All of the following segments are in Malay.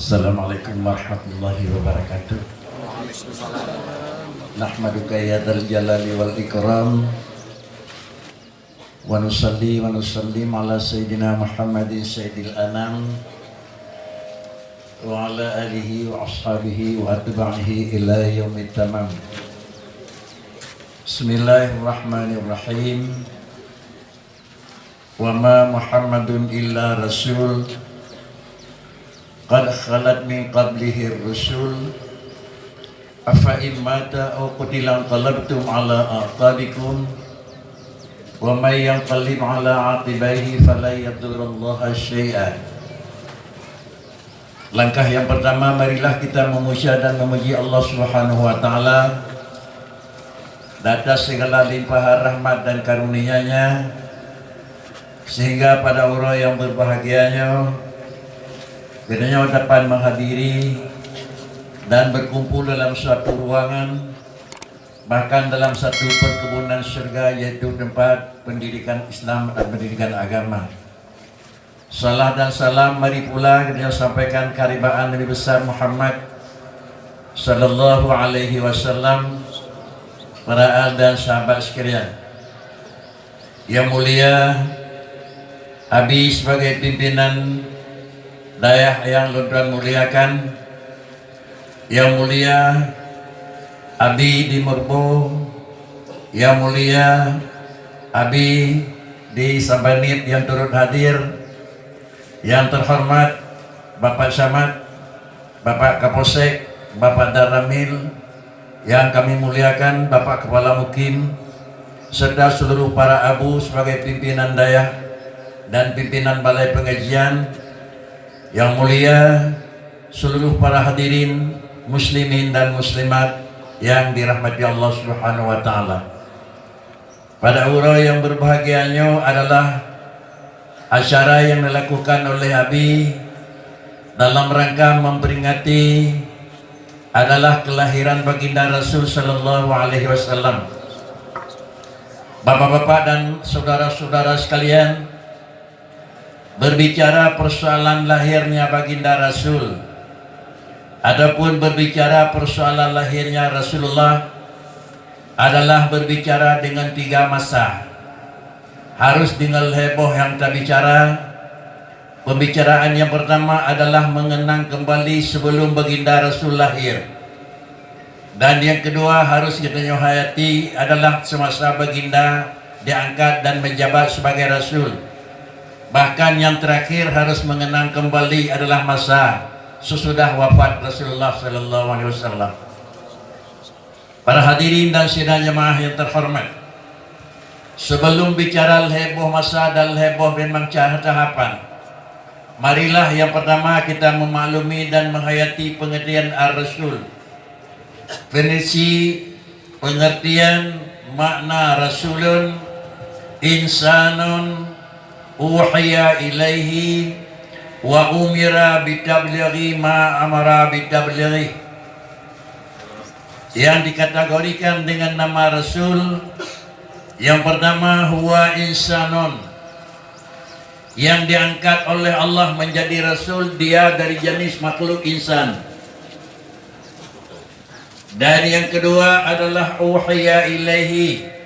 Assalamualaikum warahmatullahi wabarakatuh. Nahmaduka ya dzal jalali wal ikram wa nusalli wa nusallim ala sayyidina Muhammadin sayyidil anam wa ala alihi wa ashabihi wa atba'ihi ila yaumit tamam. Bismillahirrahmanirrahim. Wa ma Muhammadun illa rasul qad khalat min qablihi ar-rusul afa immata aw qutila qalabtum ala aqabikum wa may yanqalib ala aqibaihi fala yadurrullaha syai'an. Langkah yang pertama, marilah kita memuja dan memuji Allah Subhanahu wa taala atas segala limpahan rahmat dan karunia-Nya, sehingga pada orang yang berbahagianya kiranya dapat menghadiri dan berkumpul dalam suatu ruangan, bahkan dalam satu perkebunan surga, yaitu tempat pendidikan Islam dan pendidikan agama. Salam dan salam mari pula kita sampaikan keharibaan Nabi besar Muhammad sallallahu alaihi wasallam, para al dan sahabat sekalian. Yang mulia Abi sebagai pimpinan dayah yang Tuan muliakan, yang mulia Abi di Merbo, yang mulia Abi di Sabanit yang turut hadir, yang terhormat Bapak Samad, Bapak Kapolsek, Bapak Daramil, yang kami muliakan Bapak Kepala Mukim, serta seluruh para abu sebagai pimpinan dayah dan pimpinan balai pengajian. Yang mulia seluruh para hadirin muslimin dan muslimat yang dirahmati Allah Subhanahu wa taala. Pada urau yang berbahagianya adalah acara yang dilakukan oleh Abi dalam rangka memperingati adalah kelahiran baginda Rasul sallallahu alaihi wasallam. Bapak-bapak dan saudara-saudara sekalian, berbicara persoalan lahirnya baginda Rasul, adapun berbicara persoalan lahirnya Rasulullah adalah berbicara dengan tiga masa. Harus dengan heboh yang kita bicara. Pembicaraan yang pertama adalah mengenang kembali sebelum baginda Rasul lahir, dan yang kedua harus kita hayati adalah semasa baginda diangkat dan menjabat sebagai Rasul. Bahkan yang terakhir harus mengenang kembali adalah masa sesudah wafat Rasulullah sallallahu alaihi wasallam. Para hadirin dan sidang jemaah yang terhormat, sebelum bicara heboh masa dan heboh memang tahapan, marilah yang pertama kita memaklumi dan menghayati pengertian ar-rasul. Definisi pengertian makna rasulun insanun uhiya ilaihi wa umira bitablighi ma amara bitablighi. Yang dikategorikan dengan nama Rasul, yang pertama huwa insanun, yang diangkat oleh Allah menjadi Rasul, dia dari jenis makhluk insan. Dan yang kedua adalah uhiya ilaihi,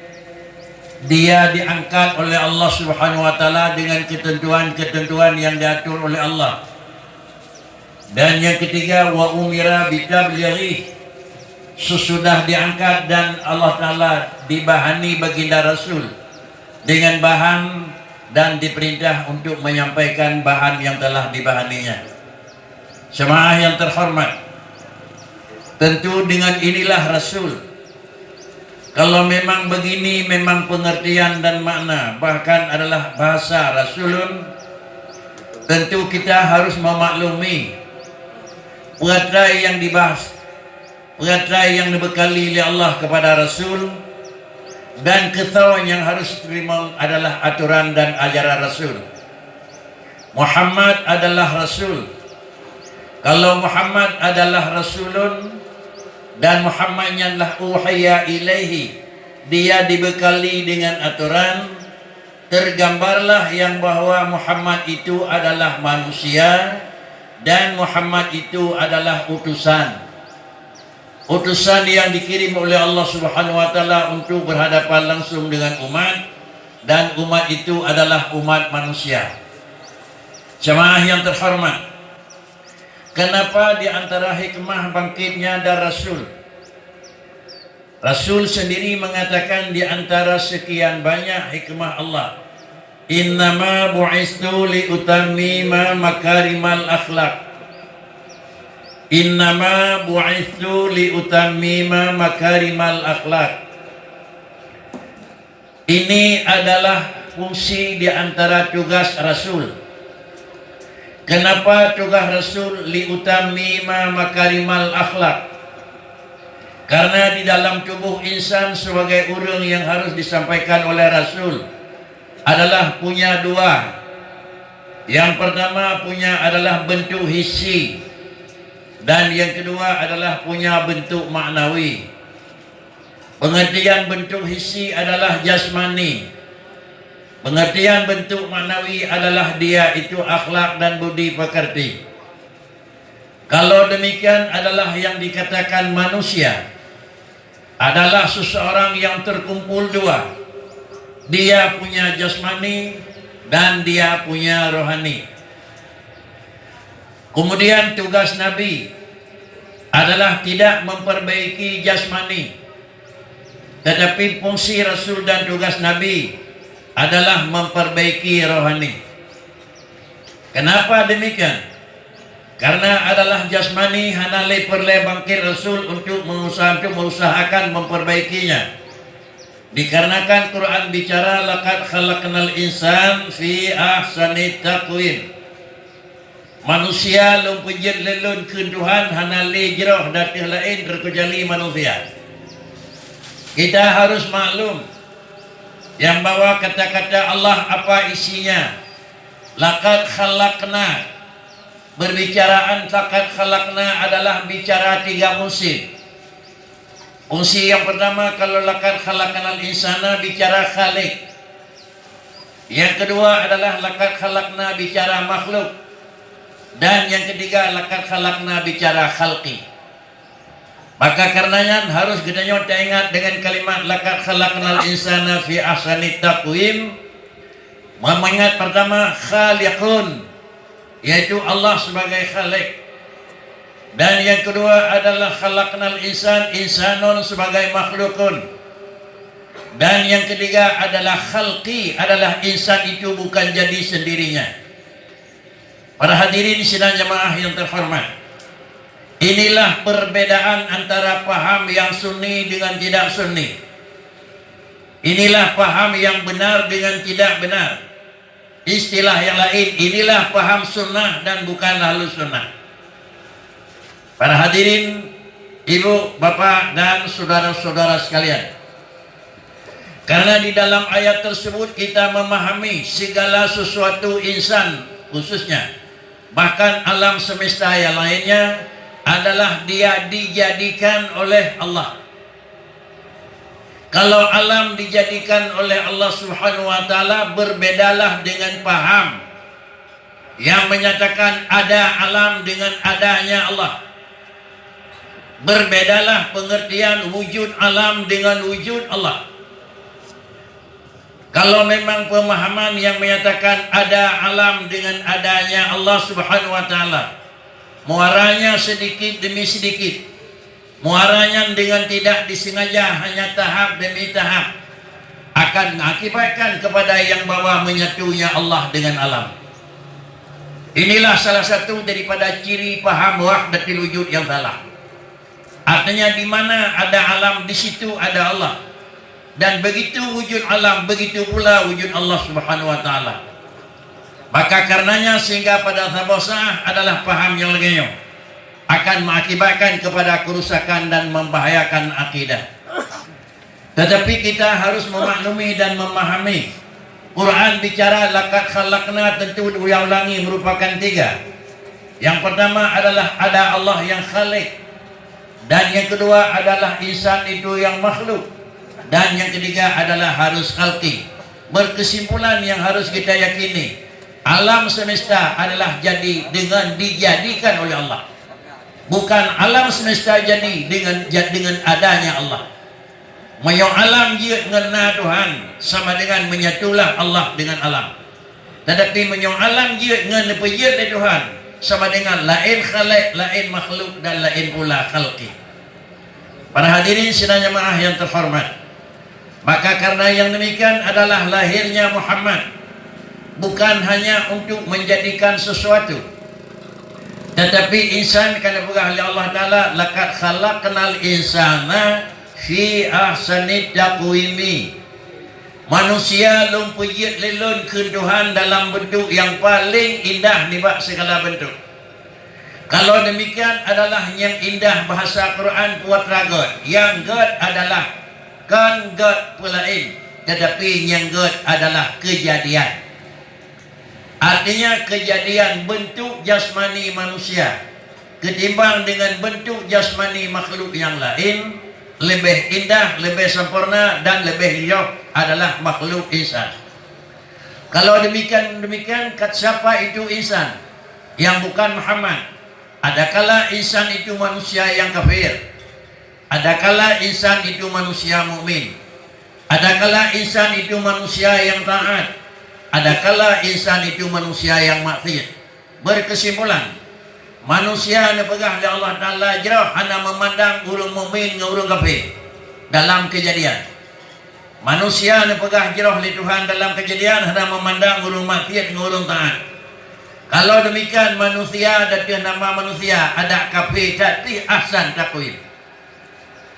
dia diangkat oleh Allah Subhanahu wa taala dengan ketentuan-ketentuan yang diatur oleh Allah. Dan yang ketiga wa umira bitablighi, sesudah diangkat dan Allah taala dibahani baginda Rasul dengan bahan dan diperintah untuk menyampaikan bahan yang telah dibahaninya. Jemaah yang terhormat, tentu dengan inilah Rasul. Kalau memang begini, memang pengertian dan makna, bahkan adalah bahasa Rasulun, tentu kita harus memaklumi peratrai yang dibahas, peratrai yang dibekali oleh Allah kepada Rasul, dan ketahuan yang harus diterima adalah aturan dan ajaran Rasul. Muhammad adalah Rasul. Kalau Muhammad adalah Rasulun dan Muhammadnya adalah uhiya ilaihi, dia dibekali dengan aturan, tergambarlah yang bahwa Muhammad itu adalah manusia dan Muhammad itu adalah utusan yang dikirim oleh Allah Subhanahu wa taala untuk berhadapan langsung dengan umat, dan umat itu adalah umat manusia. Jemaah yang terhormat, kenapa di antara hikmah bangkitnya dan Rasul sendiri mengatakan di antara sekian banyak hikmah Allah, innama bu'istu li utammima makarimal akhlak. Innama bu'istu li utammima makarimal akhlak. Ini adalah fungsi di antara tugas Rasul. Kenapa tugas Rasul li utammima makarimal akhlak? Karena di dalam tubuh insan sebagai orang yang harus disampaikan oleh Rasul adalah punya dua. Yang pertama punya adalah bentuk hissi, dan yang kedua adalah punya bentuk maknawi. Pengertian bentuk hissi adalah jasmani. Pengertian bentuk maknawi adalah dia itu akhlak dan budi pekerti. Kalau demikian adalah yang dikatakan manusia adalah seseorang yang terkumpul dua. Dia punya jasmani dan dia punya rohani. Kemudian tugas Nabi adalah tidak memperbaiki jasmani, tetapi fungsi Rasul dan tugas Nabi adalah memperbaiki rohani. Kenapa demikian? Karena adalah jasmani hanale perle bangkit Rasul untuk mengusahakan memperbaikinya. Dikarenakan Quran bicara laqad khalaqnal insan fi ahsani taqwim. Manusia lumpujit lelun ke Tuhan hanale jeroh datih lain terkecuali manusia. Kita harus maklum yang bahwa kata-kata Allah apa isinya. Laqad khalaqna, berbicaraan laqad khalaqna adalah bicara tiga fungsi. Fungsi yang pertama, kalau laqad khalaqnal insana bicara khalik. Yang kedua adalah laqad khalaqna bicara makhluk. Dan yang ketiga laqad khalaqna bicara khalqi. Maka karenanya harus kita ingat dengan kalimat laqad khalaqnal insana fi ahsani taqwim. Mengingat pertama khaliqun, yaitu Allah sebagai khalik. Dan yang kedua adalah khalaqnal insan, insanun sebagai makhlukun. Dan yang ketiga adalah khalqi, adalah insan itu bukan jadi sendirinya. Para hadirin sidang jemaah yang terhormat, inilah perbedaan antara paham yang sunni dengan tidak sunni. Inilah paham yang benar dengan tidak benar. Istilah yang lain, inilah paham sunnah dan bukan ahlus sunnah. Para hadirin, ibu, bapak, dan saudara-saudara sekalian, karena di dalam ayat tersebut kita memahami segala sesuatu insan khususnya, bahkan alam semesta yang lainnya adalah dia dijadikan oleh Allah. Kalau alam dijadikan oleh Allah Subhanahu wa taala, berbedalah dengan paham yang menyatakan ada alam dengan adanya Allah. Berbedalah pengertian wujud alam dengan wujud Allah. Kalau memang pemahaman yang menyatakan ada alam dengan adanya Allah Subhanahu wa taala, muaranya sedikit demi sedikit, muaranya dengan tidak disengaja, hanya tahap demi tahap, akan mengakibatkan kepada yang bawah menyatunya Allah dengan alam. Inilah salah satu daripada ciri paham wahdatul wujud yang salah. Artinya di mana ada alam, di situ ada Allah. Dan begitu wujud alam, begitu pula wujud Allah Subhanahu wa taala. Maka karenanya sehingga pada sabosah adalah paham yang lengeyo, akan mengakibatkan kepada kerusakan dan membahayakan akidah. Tetapi kita harus memaklumi dan memahami, Quran bicara laqad khalaqna, tentu ulangi merupakan tiga. Yang pertama adalah ada Allah yang khalik, dan yang kedua adalah insan itu yang makhluk, dan yang ketiga adalah harus khalqi. Berkesimpulan yang harus kita yakini, Alam semesta adalah jadi dengan dijadikan oleh Allah. Bukan alam semesta jadi dengan adanya Allah. Mayo alam dia ngena Tuhan sama dengan menyatulah Allah dengan alam. Tetapi mayo alam dia ngena pejat Tuhan sama dengan lain khalaik, lain makhluk dan lain pula khalqi. Para hadirin sidang jemaah yang terhormat, maka karena yang demikian adalah lahirnya Muhammad bukan hanya untuk menjadikan sesuatu, tetapi insan kana berah oleh Allah Ta'ala, laqad khalaqnal insana fi ahsani taqwimi. Manusia lumpuyit lelun ke Tuhan dalam bentuk yang paling indah dibak segala bentuk. Kalau demikian adalah yang indah bahasa Quran buat ragot. Yang God adalah kan God pulain, tetapi yang God adalah kejadian. Artinya kejadian bentuk jasmani manusia ketimbang dengan bentuk jasmani makhluk yang lain lebih indah, lebih sempurna dan lebih hijau adalah makhluk insan. Kalau demikian kat siapa itu insan yang bukan Muhammad? Adakala insan itu manusia yang kafir, adakala insan itu manusia mukmin, adakala insan itu manusia yang taat, adakala insan itu manusia yang maksiat. Berkesimpulan, manusia yang pegah oleh Allah Ta'ala jerah hanya memandang urung mukmin dengan urung kafir dalam kejadian. Manusia yang pegah jerah oleh Tuhan dalam kejadian hanya memandang urung maksiat dengan urung taat. Kalau demikian manusia ada nama manusia ada kafir tapi ahsan takwim.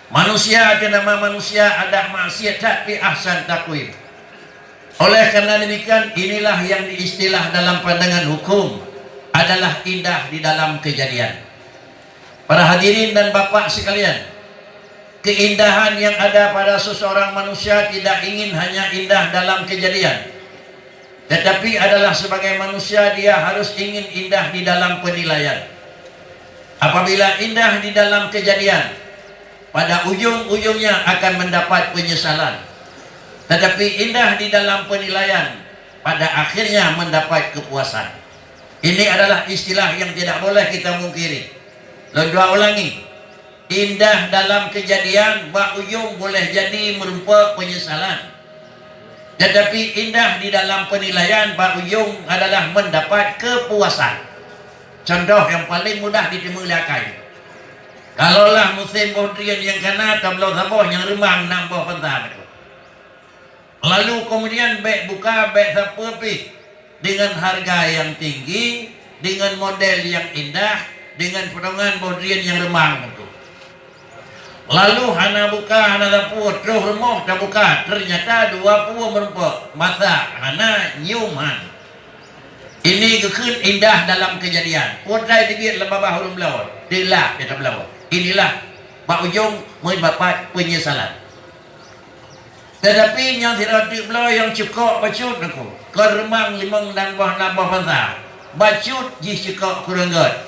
Manusia ada nama manusia ada maksiat tapi ahsan takwim. Oleh karena demikian inilah yang diistilah dalam pandangan hukum adalah indah di dalam kejadian. Para hadirin dan bapak sekalian, keindahan yang ada pada seseorang manusia tidak ingin hanya indah dalam kejadian, tetapi adalah sebagai manusia dia harus ingin indah di dalam penilaian. Apabila indah di dalam kejadian, pada ujung-ujungnya akan mendapat penyesalan. Tetapi indah di dalam penilaian, pada akhirnya mendapat kepuasan. Ini adalah istilah yang tidak boleh kita mungkiri. Lalu dua ulangi. Indah dalam kejadian, bak ujung boleh jadi merupa penyesalan. Tetapi indah di dalam penilaian, bak ujung adalah mendapat kepuasan. Contoh yang paling mudah ditemulakan. Kalaulah musim bodrian yang kena tablau saboh yang remang nang bawah pentah. Lalu kemudian baik buka baik siapa pi dengan harga yang tinggi, dengan model yang indah, dengan potongan bodrian yang remang itu. Lalu hana buka hana lampu terus remah dah buka, ternyata dua puluh merempok masa hana nyuman. Ini kekun indah dalam kejadian. Putai dibiat lebah huruf belawar, dilah dia belawar. Inilah bak ujung mendapat penyesalan. Tetapi yang tidak belawar yang cukup bacut aku. Keremang limang nambah pansa. Bacut ji cukup kurang god.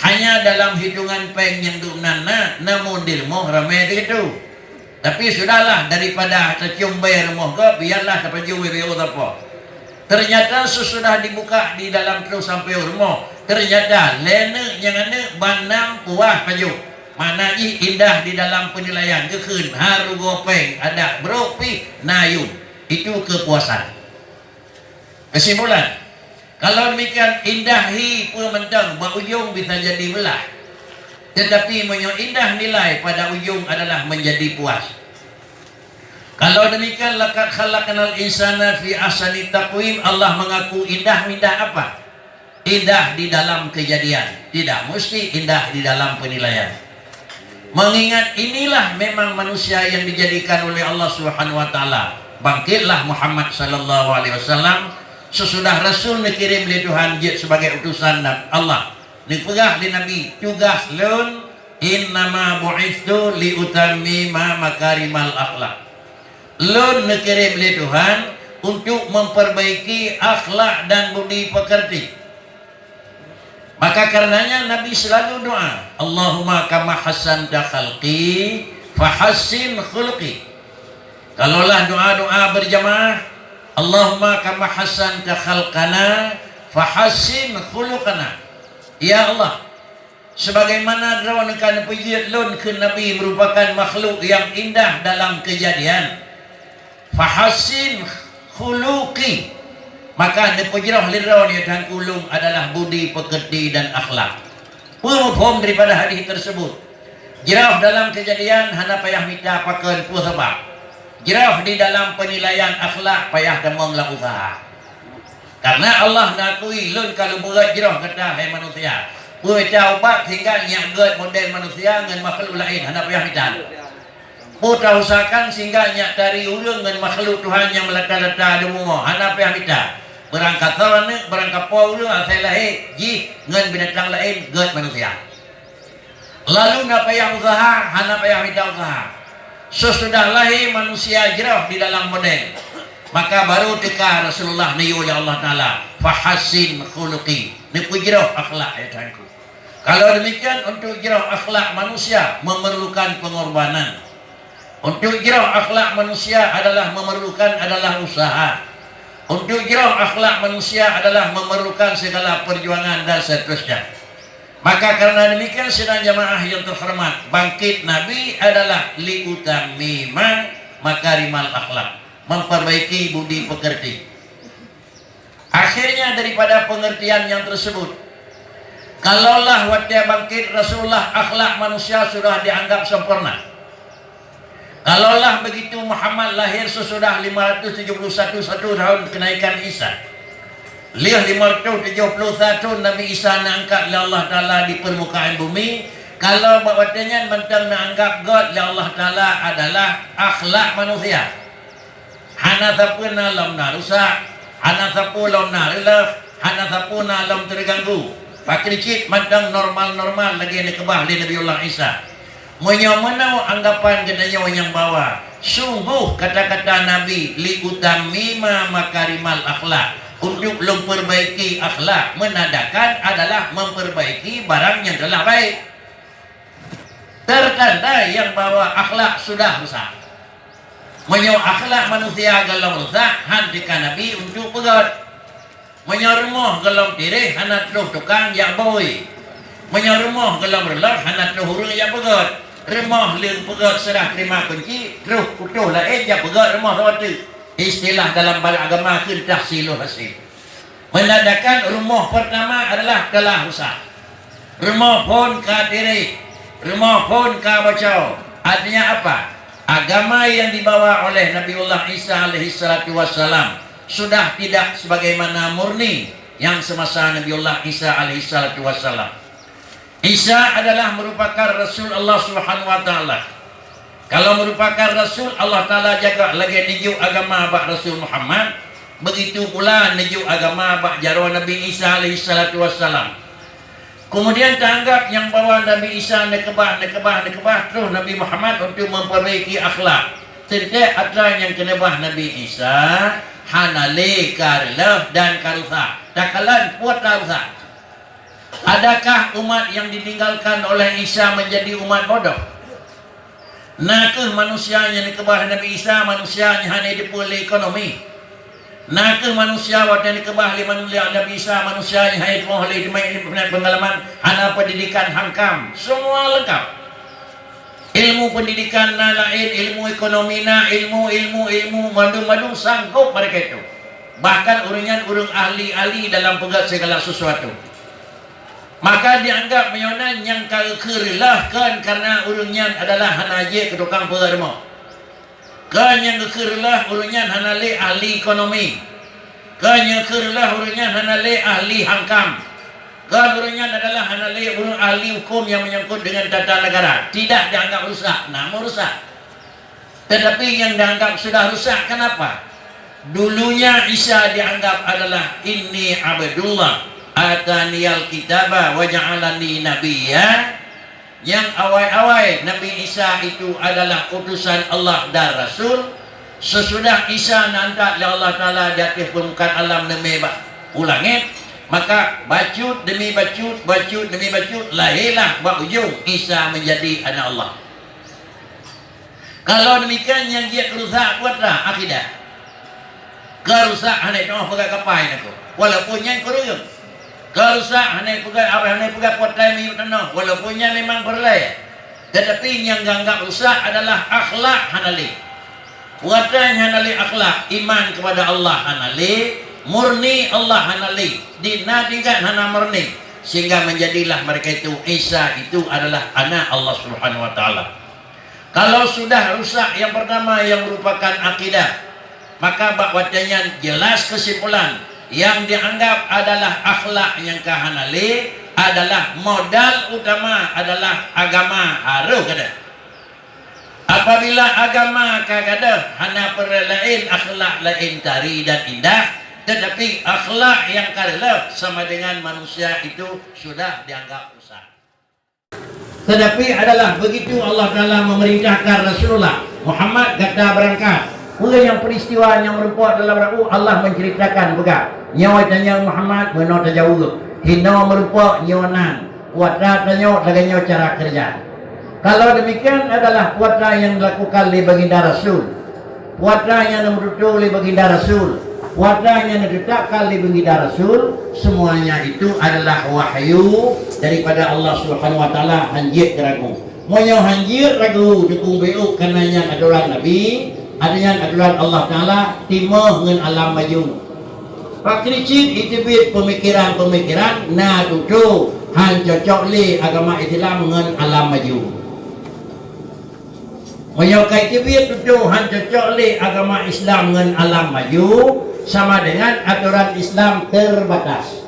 Hanya dalam hitungan peng yang nana, namun dilmoh ramai itu. Tapi sudahlah daripada tercium bayar moh ke, biarlah dapat cium bayar apa. Ternyata sesudah dibuka di dalam terus sampai rumah, ternyata lene yang ada banam puah paju. Mana indah di dalam penilaian kekun haru gopeng ada beropi nayun itu kepuasan. Kesimpulan. Kalau demikian indahi pementang ujung bisa jadi belah. Tetapi indah nilai pada ujung adalah menjadi puas. Kalau demikian laqad khalaqnal insana fi ahsani taqwim, Allah mengaku indah apa? Indah di dalam kejadian, tidak mesti indah di dalam penilaian. Mengingat inilah memang manusia yang dijadikan oleh Allah Subhanahu wa taala. Bangkitlah Muhammad sallallahu alaihi wasallam sesudah Rasul dikirim oleh Tuhan sebagai utusan Allah. Dipegah di Nabi tugas lun innama bu'itsu liutammima makarimal akhlak. Lun dikirim oleh Tuhan untuk memperbaiki akhlak dan budi pekerti. Maka karenanya Nabi selalu doa, Allahumma kama hassanta khalqi fahassin khulqi. Kalaulah doa-doa berjamaah, Allahumma kama hassanta khalqana fahassin khuluqana. Ya Allah, sebagaimana rawakan pujian lun ke Nabi merupakan makhluk yang indah dalam kejadian, fahassin khuluqi, maka nepujrah lirawan yang kulung adalah budi pekerti dan akhlak. Pemufhum daripada hadis tersebut, jirah dalam kejadian hana payah minta pakai sebab jirah di dalam penilaian akhlak payah demong lah usaha. Karena Allah nakui lun kalau berat jirah kata hai manusia puita ubat sehingga nyak model manusia dengan makhluk lain hana payah minta. Puta usahakan sehingga nyak dari urang dengan makhluk Tuhan yang melata-lata demu hana payah minta. Berangkat sarana, berangkat paulu asal lahir ji dengan binatang lain get manusia. Lalu nak payah usaha, hana payah minta usaha. Sesudah lahir manusia jerah di dalam model, maka baru teka Rasulullah niyu ya Allah Ta'ala fahassin khuluqi, ni jerah akhlak ya tuanku. Kalau demikian untuk jerah akhlak manusia memerlukan pengorbanan. Untuk jerah akhlak manusia memerlukan usaha. Untuk jirah akhlak manusia adalah memerlukan segala perjuangan dan seterusnya. Maka karena demikian sidang jamaah yang terhormat, bangkit Nabi adalah liutamima makarimal akhlak, memperbaiki budi pekerti. Akhirnya daripada pengertian yang tersebut, kalaulah waktu bangkit Rasulullah akhlak manusia sudah dianggap sempurna. Kalaulah begitu Muhammad lahir sesudah 571 tahun kenaikan Isa, 571 Nabi Isa diangkat oleh Allah Ta'ala di permukaan bumi. Kalau waktunya mentang menganggap God oleh Allah Ta'ala adalah akhlak manusia, hana sapuna lam narusak, hana sapuna lam narelaf, hana sapuna lam terganggu. Pakai cik mentang normal-normal lagi ni kebah di Nabiullah Isa. Menyamanau anggapan kenanya yang bawa. Sungguh kata-kata Nabi liutamima makarimal akhlak, untuk memperbaiki akhlak menandakan adalah memperbaiki barang yang telah baik. Tertanda yang bawa akhlak sudah rusak. Menyo akhlak manusia galau rusak hantikan Nabi untuk pegat. Menyormoh galau tirih hanat roh tukang yang boy. Menyormoh galau relaf hanat roh hurung yang pegat. Remah leng pegat serah terima kunci terus utuh lain yang pegat remah rawatu. Istilah dalam agama ke tahsilul hasil, menandakan rumah pertama adalah telah rusak. Rumah pun katiri, rumah pun kabacau. Artinya apa? Agama yang dibawa oleh Nabiullah Isa alaihi salatu wassalam sudah tidak sebagaimana murni yang semasa Nabiullah Isa alaihi salatu wassalam. Isa adalah merupakan Rasul Allah Subhanahu wa Ta'ala. Kalau merupakan Rasul, Allah Ta'ala jaga lagi nijuk agama bak Rasul Muhammad. Begitu pula nijuk agama bak jarwa Nabi Isa alaihi salatu wassalam. Kemudian tanggap yang bawa Nabi Isa nekebah terus Nabi Muhammad untuk memperbaiki akhlak. Tidak ada yang kenebah Nabi Isa hanale karlah dan karusa. Takalan puat karusa. Adakah umat yang ditinggalkan oleh Isa menjadi umat bodoh? Nakah manusianya dikebah Nabi Isa manusianya hanya dipulih ekonomi? Nakah manusia waktu dikebah Nabi Isa manusianya hanya dipulih pengalaman hanya pendidikan hangkam? Semua lengkap. Ilmu pendidikan lain, ilmu ekonomi ilmu madu sanggup mereka itu. Bahkan urang ahli dalam pegat segala sesuatu. Maka dianggap meyonan yang kekerilah kan karena urunyan adalah hanaje ke tukang perma. Kan yang kekerilah urunyan hanale ahli ekonomi. Kan yang kekerilah urunyan hanale ahli hangkam. Kan urunyan adalah hanale urun ahli hukum yang menyangkut dengan tata negara. Tidak dianggap rusak, namun rusak. Tetapi yang dianggap sudah rusak kenapa? Dulunya Isa dianggap adalah inni abdullah ataniyal kitaba wa ja'alani nabiyya. Yang awal-awal Nabi Isa itu adalah utusan Allah dan Rasul. Sesudah Isa nanti Allah Ta'ala di atas permukaan alam demi ulangit, maka bacut demi bacut lahirlah berujung Isa menjadi anak Allah. Kalau demikian yang dia kerusak buatlah akidah. Kerusak hanai tengah pegang kapai nak. Walaupun yang keruyung. Kerusak hanai pegang apa hanai pegang potai miut tanah. Walaupun yang memang berlay. Tetapi yang ganggap rusak adalah akhlak hanali. Buatan hanali akhlak, iman kepada Allah hanali, murni Allah hanali, dina tingkat hana murni, sehingga menjadilah mereka itu Isa itu adalah anak Allah Subhanahu wa taala. Kalau sudah rusak yang pertama yang merupakan akidah, maka bakwatanya jelas kesimpulan yang dianggap adalah akhlak yang kahanali adalah modal utama adalah agama haru kada. Apabila agama kagada hanya perlain akhlak lain tari dan indah, tetapi akhlak yang kalah sama dengan manusia itu sudah dianggap rusak. Tetapi adalah begitu Allah Taala memerintahkan Rasulullah Muhammad kata berangkat. Bukan yang peristiwa yang merupakan dalam raku Allah menceritakan bukan. Nyawa tanya Muhammad menota jauh. Hina merupakan nyawanan. Kuatra tanya laganya cara kerja. Kalau demikian adalah puasa yang dilakukan oleh baginda Rasul, puasa yang dimutus oleh baginda Rasul, puasa yang ditetapkan oleh baginda Rasul, semuanya itu adalah wahyu daripada Allah Subhanahu wa taala hanjir ragu. Moyo hanjir ragu dukung beuk kananya aturan Nabi, adanya aturan Allah taala timah ngan alam maju. Pak kricin itibit pemikiran-pemikiran na tutu han cocok li agama Islam ngan alam maju. Menyokai tibit tujuh han cocok le agama Islam dengan alam maju sama dengan aturan Islam terbatas.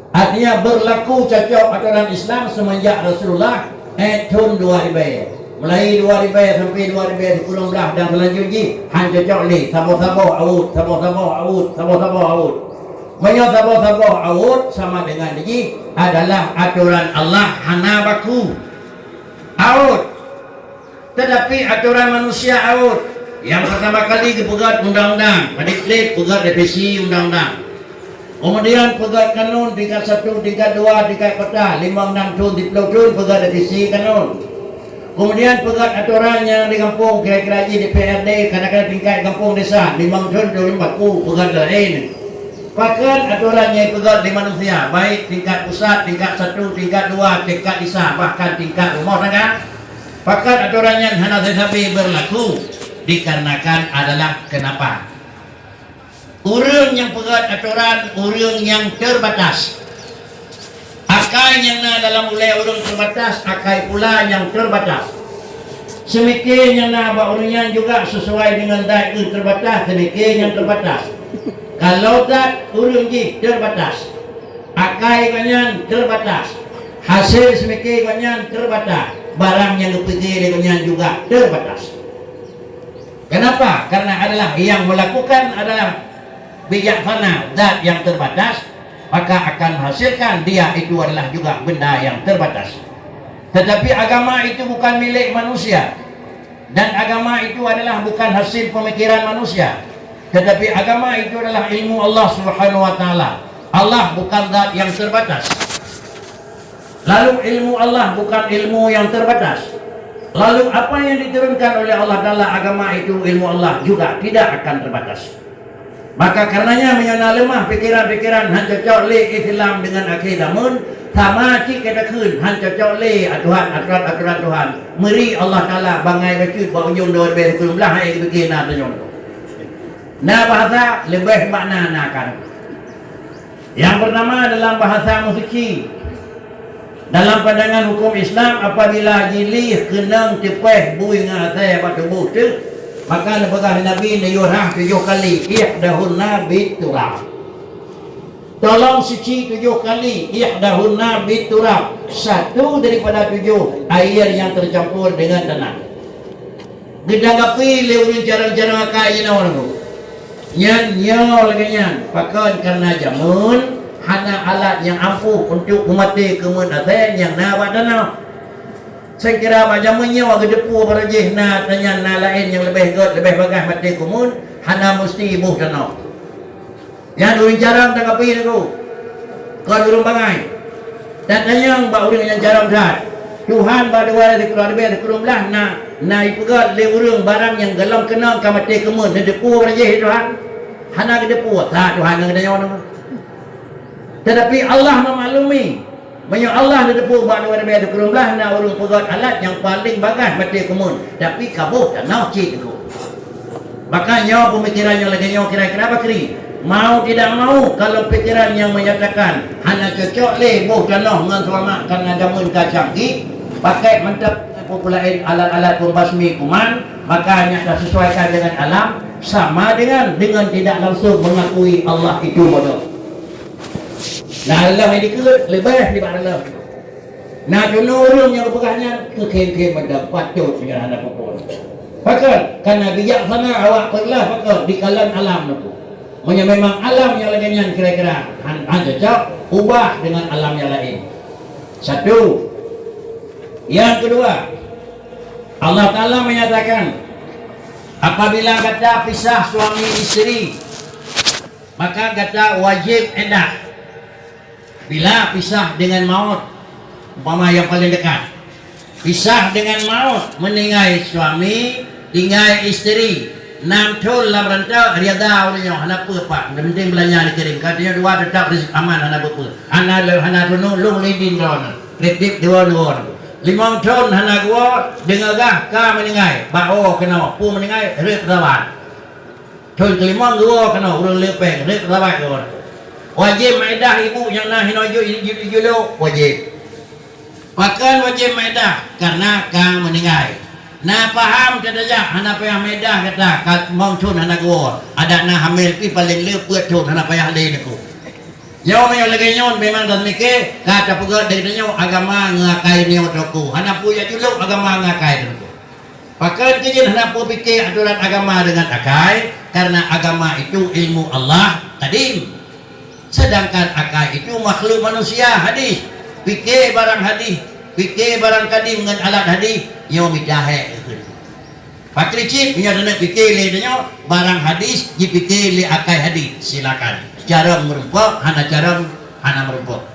Artinya berlaku cocok aturan Islam semenjak Rasulullah tahun 2000. Mulai 2000 sampai 2000 di Pulau Belah dan selanjutnya han cocok le sabo-sabo awut, sabo-sabo awut, sabo-sabo awut. Menyo sabo-sabo awut sama dengan ini adalah aturan Allah hana baku. Awut. Tetapi aturan manusia out. Yang pertama kali dipegat undang-undang, diklik pegat revisi undang-undang. Kemudian pegat kanun tingkat 1, tingkat 2, tingkat kota, 5, 6 tahun di Pulau Jun pegat revisi kanun. Kemudian pegat aturan yang di kampung kira-kira di DPRD kadang-kadang tingkat kampung desa 5 tahun 24 pegat lain. Bahkan aturan yang pegat di manusia baik tingkat pusat, tingkat 1, tingkat 2, tingkat desa bahkan tingkat rumah tangga. Bahkan aturannya hanya tetapi berlaku dikarenakan adalah kenapa? Urang yang pegat aturan, urang yang terbatas. Akai yang na dalam ulai urang terbatas, akai pula yang terbatas. Semikian yang na urangnya juga sesuai dengan dai terbatas, semikian yang terbatas. Kalau tak urang ji terbatas, akai kanyan terbatas, hasil semikian kanyan terbatas. Barang yang dipilih dengan juga terbatas. Kenapa? Karena adalah yang melakukan adalah bijaksana zat yang terbatas, maka akan menghasilkan dia itu adalah juga benda yang terbatas. Tetapi agama itu bukan milik manusia, dan agama itu adalah bukan hasil pemikiran manusia, tetapi agama itu adalah ilmu Allah Subhanahu wa taala. Allah bukan zat yang terbatas. Lalu ilmu Allah bukan ilmu yang terbatas. Lalu apa yang diturunkan oleh Allah Ta'ala agama itu ilmu Allah juga tidak akan terbatas. Maka karenanya menyana lemah pikiran-pikiran han cocok le Islam dengan akidah mun sama cik kata kun han cocok le aturan Tuhan. Meri Allah Ta'ala bangai bacut bau ujung 2019 hai bikin na tanyo. Na bahasa lebih makna nakan. Yang pertama dalam bahasa musiki. Dalam pandangan hukum Islam apabila jilih kenang tepeh bui ngatai batu butu maka lepagah Nabi nayurah 7 kali ihdahunna biturab. Tolong suci 7 kali ihdahunna biturab. 1 daripada 7 air yang tercampur dengan tanah. Gedanggapi lewat cara-cara kaya orang tu. Nyan lagi nyan. Pakai karena jamun hana alat yang ampuh untuk memati kemun aten yang na badana. Saya kira macam menyewa gedepu berajih na tanya na lain yang lebih bagas mati kemun hana mesti ibuh dana. Yang dulu jarang tanggapi aku. Kau dulu bangai. Dan tanya mbak urang yang jarang dah. Tuhan berdua di keluar lebih di keluar belah na naik pegat le urang barang yang galang kena ka mati kemun de depu raja Tuhan hana ke depu tak Tuhan nang dia orang tetapi Allah memaklumi banyak Allah de depu ba no be de kerumlah na urang pegat alat yang paling bagas mati kemun tapi kabuh tak nak cik tu makanya pemikirannya lagi nyo kira-kira bakri mau tidak mau kalau pikiran yang menyatakan hanya cocok le boh tanah dengan selamatkan agama kacang pakai mantap populair alat-alat pembasmi kuman maka hanya tak sesuaikan dengan alam sama dengan tidak langsung mengakui Allah itu bodoh. Nah Allah ini ke lebih di Allah. Nah orang yang berpegahnya ke mendapat patut dengan anak popul. Pakar karena bijaksana awak perlah pakar di kalangan alam itu. Memang alam yang lainnya kira-kira cocok ubah dengan alam yang lain. Satu. Yang kedua, Allah Ta'ala menyatakan apabila kata pisah suami isteri maka kata wajib edah bila pisah dengan maut umpama yang paling dekat pisah dengan maut meninggal suami tinggal isteri 6 tahun lah berantau riada olehnya hana apa pak penting belanja dikirim katanya dua tetap rezeki aman hana apa hana tunu lung lidin dron kredit dua 5 tahun hana gua dengargah ka meninggal bao kena pu meninggal rep rawan tahun kelima gua kena urang lepeng rep rawan gua wajib maedah ibu yang nah hinojo julo wajib bahkan wajib maedah karena ka meninggal nah paham kata aja hana payah maedah kata kat mong thun hana gua ada nah hamil pi paling leupet thun hana payah le niku nyawa yang lagi nyon memang dan mikir kata pegat dari nyawa agama ngakai nyawa toku hana punya juluk agama ngakai toku pakai kijin hana pu pikir aturan agama dengan akai karena agama itu ilmu Allah kadim sedangkan akai itu makhluk manusia hadis pikir barang hadis pikir barang kadim dengan alat hadis nyawa midahe pakri cip punya dana pikir le nyawa barang hadis dipikir le akai hadis silakan cara merumpuk, hana merumpuk.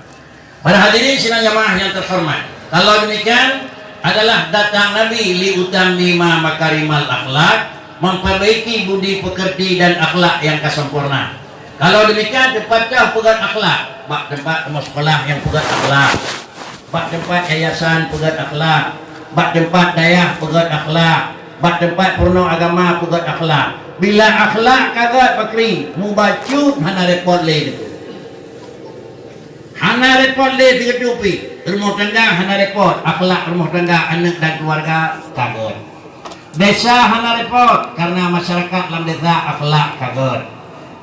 Para hadirin sidang jamaah yang terhormat. Kalau demikian adalah datang Nabi li utammima makarimal akhlak, memperbaiki budi pekerti dan akhlak yang kesempurna. Kalau demikian tempatnya pegat akhlak, bak tempat sekolah yang pegat akhlak, bak tempat yayasan pegat akhlak, bak tempat dayah pegat akhlak, bak tempat purno agama pegat akhlak. Bila akhlak kagak pakri mubacut hana repot le hana repot le dikedupi rumah tangga hana repot akhlak rumah tangga anak dan keluarga kagak desa hana repot karena masyarakat dalam desa akhlak kagak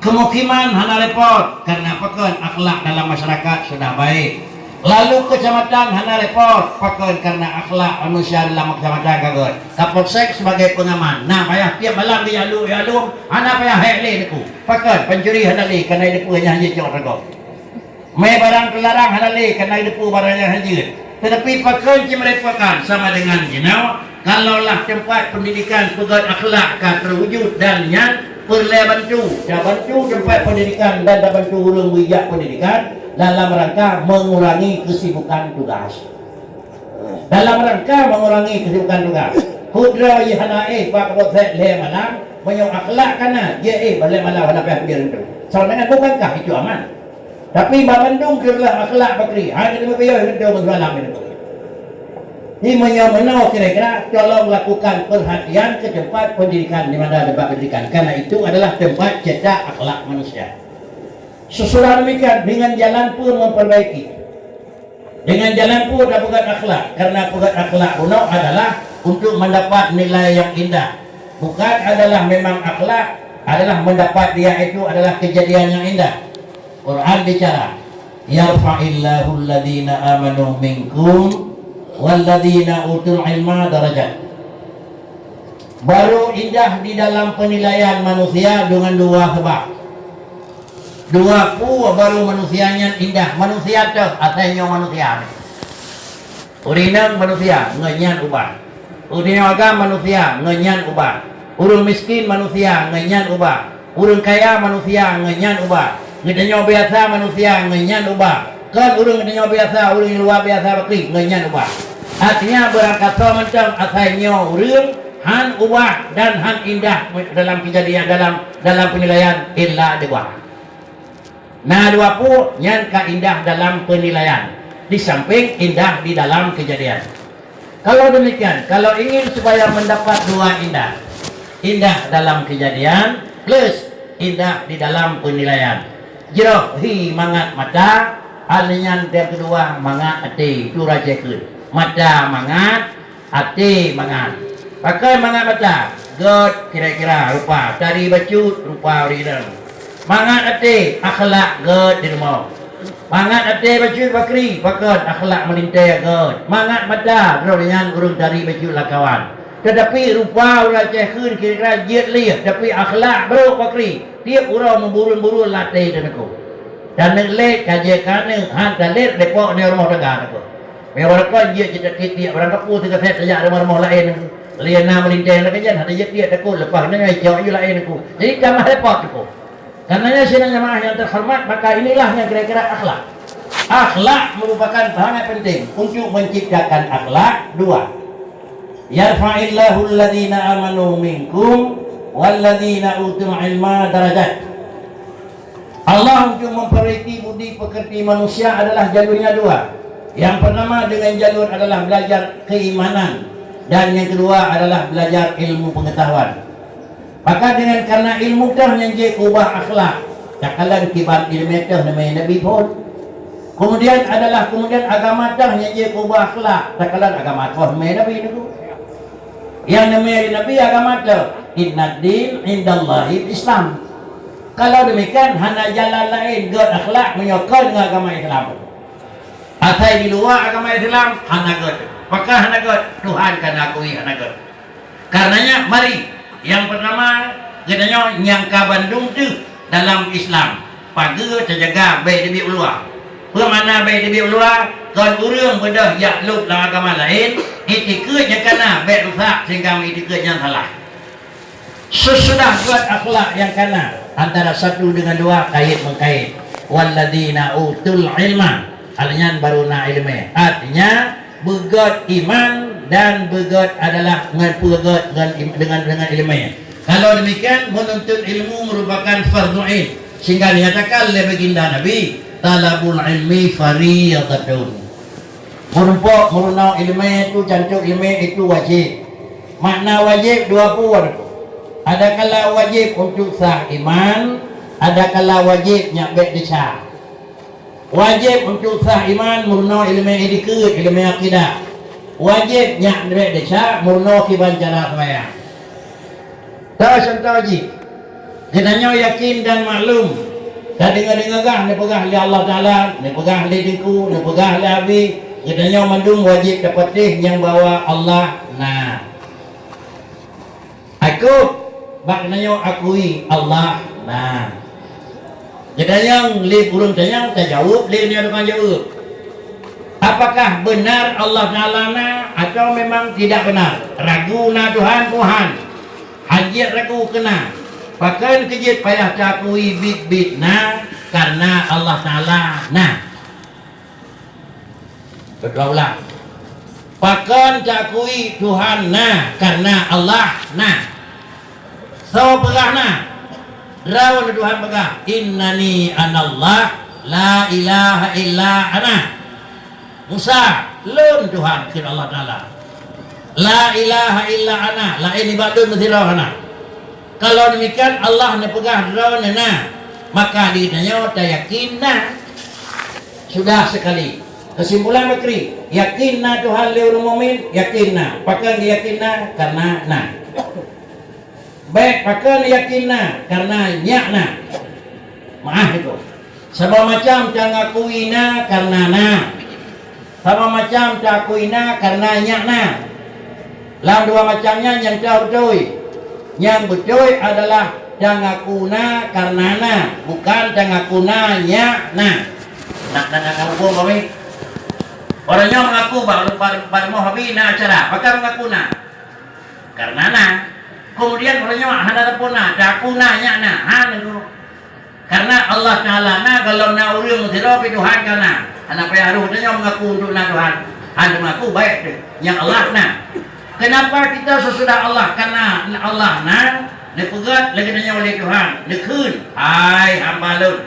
kemukiman hana repot karena pakai akhlak dalam masyarakat sudah baik lalu kecamatan hana repot pakai karena akhlak manusia dalam kecamatan kagak kapolsek sebagai pengaman nah payah tiap malam dia alu hana payah hek le niku pakai pencuri hana le karena depu hanya cok regok mai barang terlarang hana le karena depu barangnya hanya tetapi pakai merupakan sama dengan jenau kalaulah tempat pendidikan pegat akhlak ka terwujud dan yang perle bantu tempat pendidikan dan bantu urang bijak pendidikan dalam rangka mengurangi kesibukan tugas. Dalam rangka mengurangi kesibukan tugas. Kudra yahanae pak roset le malam menyok akhlak kana ye balik malam ada pihak dia itu. Soalnya bukankah itu aman? Tapi Bandung kira akhlak bakri. Ada di bayo itu malam itu. Ini menyamano kira-kira tolong lakukan perhatian ke tempat pendidikan di mana tempat pendidikan karena itu adalah tempat cetak akhlak manusia. Sesudah demikian dengan jalan pun memperbaiki dengan jalan pun dah pegat akhlak karena pegat akhlak kuno adalah untuk mendapat nilai yang indah bukan adalah memang akhlak adalah mendapat dia itu adalah kejadian yang indah. Quran bicara yarfa'illahu alladhina amanu minkum walladhina utul ilma darajat baru indah di dalam penilaian manusia dengan dua sebab dua pu baru manusianya indah manusia tu asalnya manusia urinang manusia ngenyan ubah urinang manusia ngenyan ubah urang miskin manusia ngenyan ubah urang kaya manusia ngenyan ubah ngedenyo biasa manusia ngenyan ubah kan urang ngedenyo biasa urang luar biasa bakri ngenyan ubah Artinya berangkata macam asalnya ring han ubah dan han indah dalam kejadian dalam penilaian illa dua. Nah dua pu yang indah dalam penilaian di samping indah di dalam kejadian. Kalau demikian, kalau ingin supaya mendapat dua indah, indah dalam kejadian plus indah di dalam penilaian. Jero hi mangat mata, alinyan yang kedua mangat ati tu raja kun. Mata mangat, ati mangat. Pakai mangat mata, god kira-kira rupa tari bacut rupa original. Mangat ati akhlak god di rumah. Mangat ate baju bakri, pakon akhlak melintai god. Mangat mata, dengan urung dari baju lakawan. Tetapi rupa orang cekun kira-kira jiat liat, tapi akhlak bro bakri. Tiap orang memburu-buru latih dan aku. Dan ngelet kajian han dalet depok ni rumah tangga aku. Mereka kau jiat jiat tiap orang kapu tiga set saja rumah lain. Liana melintai nak kajian ada jiat tiap aku lepas ni jauh je lain aku. Jadi kamah depok aku. Karenanya sidang jamaah yang terhormat, maka inilah yang kira-kira akhlak. Akhlak merupakan sangat penting untuk menciptakan akhlak. Dua, yarfa'illahu alladhina amanu minkum walladhina utul ilma darajat. Allah untuk memperbaiki budi pekerti manusia adalah jalurnya dua. Yang pertama dengan jalur adalah belajar keimanan, dan yang kedua adalah belajar ilmu pengetahuan. Maka dengan karena ilmu dah yang je ubah akhlak, cakalan kibat ilmu dah namanya Nabi pun. Kemudian agama dah yang je ubah akhlak, cakalan agama kau namanya Nabi itu. Yang namanya Nabi agama dah. Inna din indallahi Islam. Kalau demikian hana jalan lain god akhlak menyokong dengan agama Islam. Asal di luar agama Islam hana god. Maka hana god Tuhan kan akui hana god. Karenanya mari. Yang pertama, katanya nyangka Bandung tu dalam Islam. Pagi terjaga baik di luar. Permana baik di luar, kalau urang bedah yaklub dalam agama lain, itikad yang kena baik rusak sehingga itikad yang salah. Sesudah buat akhlak yang kena antara satu dengan dua kait mengkait. Walladzina utul ilma, artinya baru na ilmu. Artinya begot iman dan begot adalah dengan ilmu. Kalau demikian menuntut ilmu merupakan fardhu ain, sehingga dinyatakan oleh baginda Nabi talabul ilmi fariyadatun. Merunau ilmu itu cantik ilmu itu wajib. Makna wajib dua puan. Ada kala wajib untuk sah iman, ada kala wajib nyabek disah. Wajib untuk sah iman merunau ilmu idikut ilmu akidah. Wajib nyak direk desa murno kiban cara sembahyang. Tak contoh ji. Jenanya yakin dan maklum. Tak dengar-dengar ni pegah oleh Allah Taala, ni pegah oleh dinku, ni pegah oleh Abi. Jenanya mandung wajib dapat yang bawa Allah. Nah. Aku maknanya akui Allah. Nah. Jenanya li burung tanya tak jawab, li ni ada jawab. Apakah benar Allah Ta'ala atau memang tidak benar? Ragu na Tuhan. Hajit ragu kena. Bahkan kejit payah cakui bit-bit na karena Allah Ta'ala na. Kedua ulang. Bahkan cakui Tuhan na karena Allah na. So pegah na. Rawan Tuhan pegah. Innani anallah la ilaha illa ana. Musa, lun Tuhan kira Allah Ta'ala. La ilaha illa ana, lain ibadun mestilah ana. Kalau demikian Allah ni pegah draw na, maka ditanya tak yakin na. Sudah sekali. Kesimpulan bakri, yakin na Tuhan liur mu'min, yakin na. Pakai yakin na karena na. Baik, pakai yakin na karena nyak na. Maaf itu. Sebab macam jangan akui na karena na. Sama macam tak akuina karena nyakna. Lalu dua macamnya yang tak betul. Yang betul adalah tak akuna karena na, bukan tak akuna nyakna. Nak ngaku kami. Orangnya mengaku baru mau habis na acara, pakai mengaku na karena na. Kemudian orangnya hendak pun na, tak akuna nyakna. Karena Allah Ta'ala na kalau na urang tidak Tuhan karena anak payah harusnya mengaku untuk na Tuhan. Hanya mengaku baik tu. Yang Allah nak. Kenapa kita sesudah Allah? Karena Allah nak. Dia pegat lagi nanya oleh Tuhan. Dia kun. Hai hamba lun.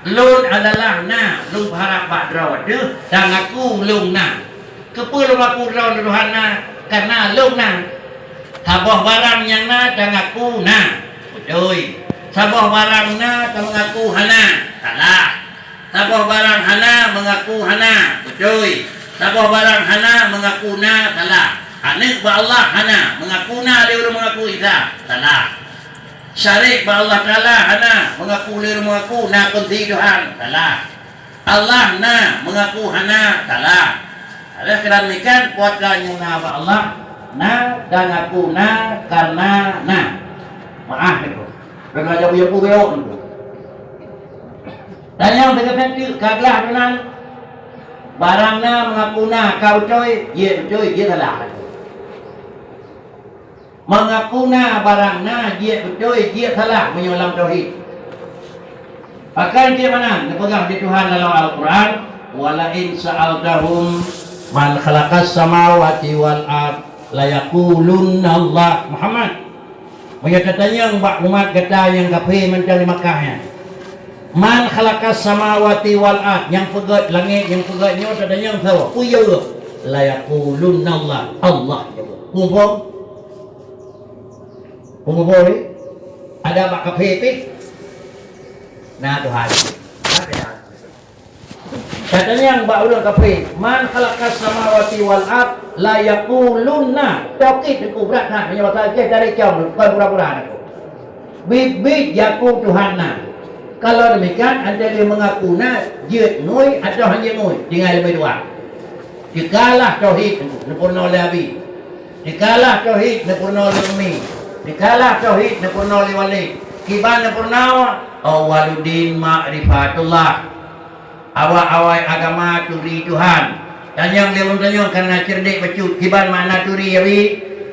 Lun adalah nak. Lun berharap bak draw tu. Dan aku lun nak. Kepa lun aku draw Tuhan nak. Karena lun nak. Sabah barang yang nak. Dan aku nak. Betul. Sabah barang nak. Dan mengaku hana. Salah. Sabah barang hana. Mengaku hana. Betul. Sabah barang hana. Mengaku na. Salah. Anak ba Allah hana. Mengaku na. Dia orang mengaku Isa. Salah. Syarik ba Allah Ta'ala hana. Mengaku dia orang mengaku na kunti Tuhan. Salah. Allah na. Mengaku hana. Salah. Ada kerana demikian. Kuatkan yang na ba Allah. Na. Dan aku na. Karena na. Maaf itu. Dengan jauh yang berok itu. Dan yang dengan itu. Kaglah dengan. Barang na mengaku na. Kau coy. Ye coy. Ye salah. Mengaku na barang na dia betul dia salah menyolam tauhid. Akan dia mana? Dia pegang di Tuhan dalam Al-Quran. Wala in sa'altahum man khalaqas samawati wal ard la yaqulunna Allah. Muhammad. Mereka katanya umat kata yang kafir mencari Makkahnya. Man khalaqas samawati wal ard, yang pegat langit, yang pegat ni katanya tahu. Puya la yaqulunna Allah. Allah. Kumpul Umumori ada bak kafir nah Tuhan. Katanya yang bak ulang kafir, man khalaqas samawati wal ard la yaqulunna. Tauhid aku berat nak punya pasal ke dari jam bukan pura-pura aku. Bit yaku Tuhan nak. Kalau demikian ada dia mengaku nak jeut ngui atau hanya ngui tinggal lebih dua. Dikalah tauhid sempurna oleh Abi. Dikalah tauhid sempurna oleh Umi. Dikalah tauhid sempurna oleh wali. Kiban sempurna awaluddin ma'rifatullah. Awal-awal agama turi Tuhan. Dan yang dia bertanya karena cerdik bacu kiban makna turi Abi.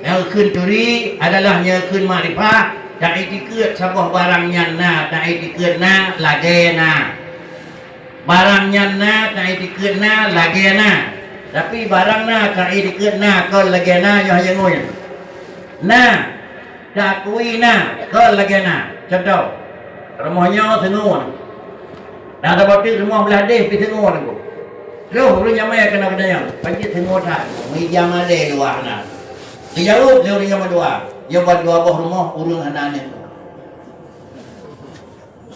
Yang kun turi adalah yang kun ma'rifah. Tak itikut sebuah barang nyana. Tak itikut na lagi na. Barang nyana tak itikut na lagi na. Tapi barang na tak itikut na kau lagi na yang ngui. Na tak kui na kau lagi na. Contoh rumahnya tengah. Dah ada batu semua belah deh pergi tengah tu. Loh belum nyamai kena kedanya. Pagi tengah tak. Meja male luar na. Dijauh dia orang yang dua. Dia buat dua buah rumah urung anak-anak.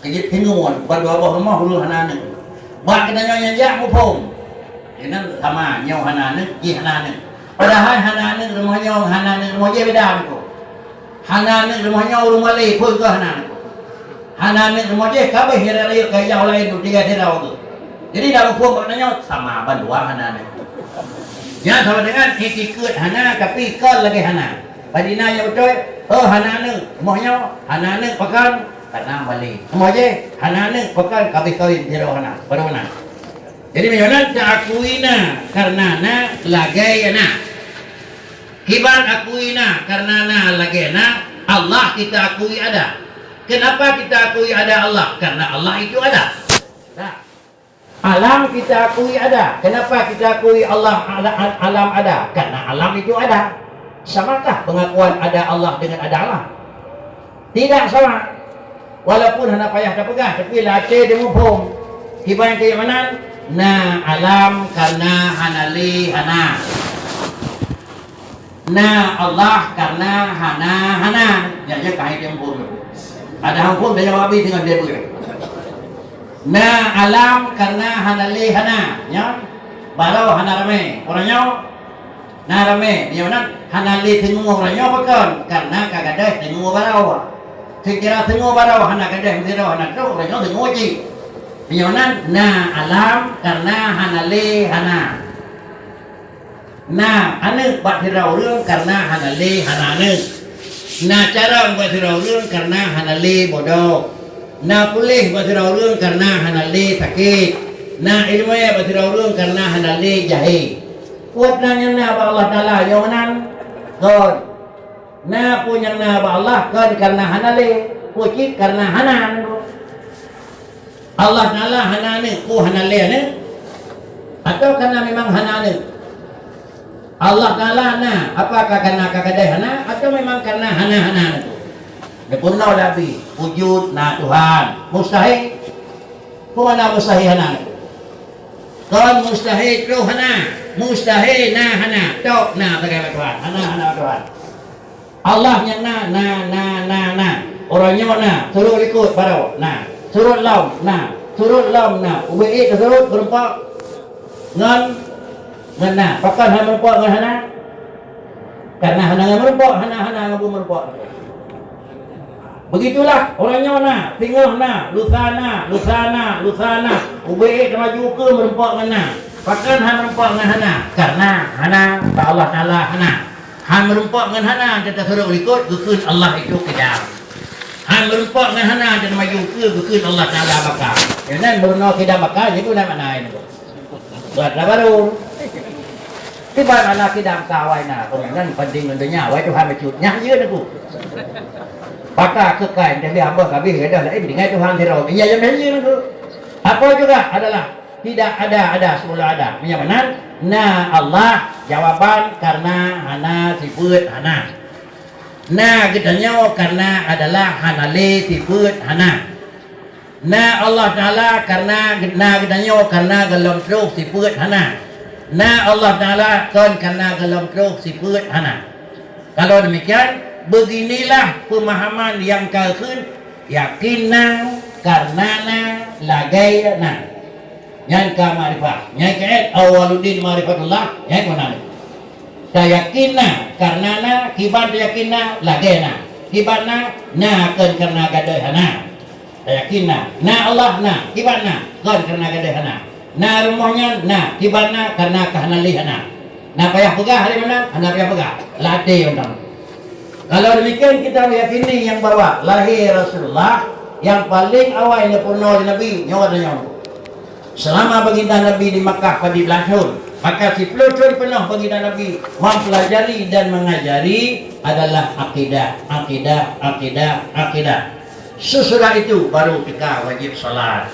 Kejit tengah buat dua buah rumah urung anak-anak. Buat kedanya yang jak mupung. Ini sama nyaw anak-anak, ji anak-anak. Padahal anak-anak rumahnya anak-anak rumah je beda tu. Anak-anak rumahnya urung Malay pun ke anak-anak. Anak-anak rumah je kabeh yang raya ke jauh lain tu tiga tirau tu. Jadi dah mupung maknanya sama bandua anak-anak. Jangan sama dengan ikut anak tapi kau lagi anak. Padina yang betul, anak-anak rumahnya anak-anak pakan karena Malay. Rumah je anak-anak pakan kabeh kawin tirau anak. Baru anak. Jadi macam ta'akuina karena na lagi na. Kiban akuina karena na lagi na. Allah kita akui ada. Kenapa kita akui ada Allah? Karena Allah itu ada. Nah. Alam kita akui ada. Kenapa kita akui Allah alam ada? Karena alam itu ada. Samakah pengakuan ada Allah dengan ada Allah? Tidak sama. Walaupun hana payah tak pegah, tapi lace dia mumpung. Kiban ke mana? Na alam karena hanali hana. Na Allah karena hana. Jadi kahit yang pun. Ada pun dia jawab dengan dia boleh. Na alam karena hanali hana. Ya. Balau hana rame. Orangnya na rame. Dia mana? Hanali tengok orangnya bukan karena kagadah tengok balau. Sekira tengok balau hana kagadah tengok hana tu orangnya tengok je. Yang na alam karena hanale hana. Na ane buat hirau รื่องkarena hanale hanane. Na cara buat hirau รื่องkarena hanale bodoh. Na pulih buat hirau รื่องkarena hanale sakit. Na ilmu buat hirau รื่องkarena hanale jahil. Kuat nanya na Allah Taala yang mana? God. Na punya na Allah God karena hanale. Puji karena hanan. Allah Ta'ala hanane ku hanale ne atau karena memang hanane Allah Ta'ala na apakah karena kakadai hana atau memang karena hana-hana itu dia pun tahu Nabi wujud na Tuhan mustahil kemana mustahil hana itu kan mustahil tu hana mustahil na hana tok na bagaimana Tuhan hana Tuhan Allah yang na orangnya na suruh ikut baru na surut lam na ubi itu surut berempat ngan na pakai hana merempak ngan hana karena hana ngan merempak hana ngan merempak begitulah orangnya na tinggal na lusana ubi maju ke merempak ngan na pakai hana merempak ngan hana karena hana Allah Ta'ala hana merempak ngan hana kita suruh ikut kekun Allah itu kejam merempak ngan hana dan maju ke kekun Allah Ta'ala bakal yang beruno kejam bakal itu dah mana ini buat baru tiba anak kidam kawai na kemudian penting tentunya wai Tuhan mencutnya ya aku pakar kekai dari hamba kami ada lain dengan Tuhan tirau iya yang menyia aku apa juga adalah tidak ada semula ada menyamanan na Allah jawaban karena hana sifat hana na gedanya karena adalah hanale sifat hana na Allah Ta'ala karena gedanya karena gelam teruk sifat hana na Allah Ta'ala kan karena gelam teruk sifat hana kalau demikian beginilah pemahaman yang kalkun yakinna karnana lagayna yang ka ma'rifah yang ka awaluddin ma'rifatullah yang mana yakinna karnana kiban yakinna lagayna kibanna na kan karena gadai hana yakinna na Allah na kibanna kan karena gadai hana na rumahnya na kibanna karena kahanali hana na payah pegah hari mana hana payah pegah latih undang. Kalau demikian kita meyakini yang bahwa lahir Rasulullah yang paling awal yang purna di Nabi nyawa dan nyawa. Selama baginda Nabi di Makkah pada tahun, maka si pelacur penuh baginda Nabi mempelajari dan mengajari adalah akidah. Sesudah itu baru kita wajib salat.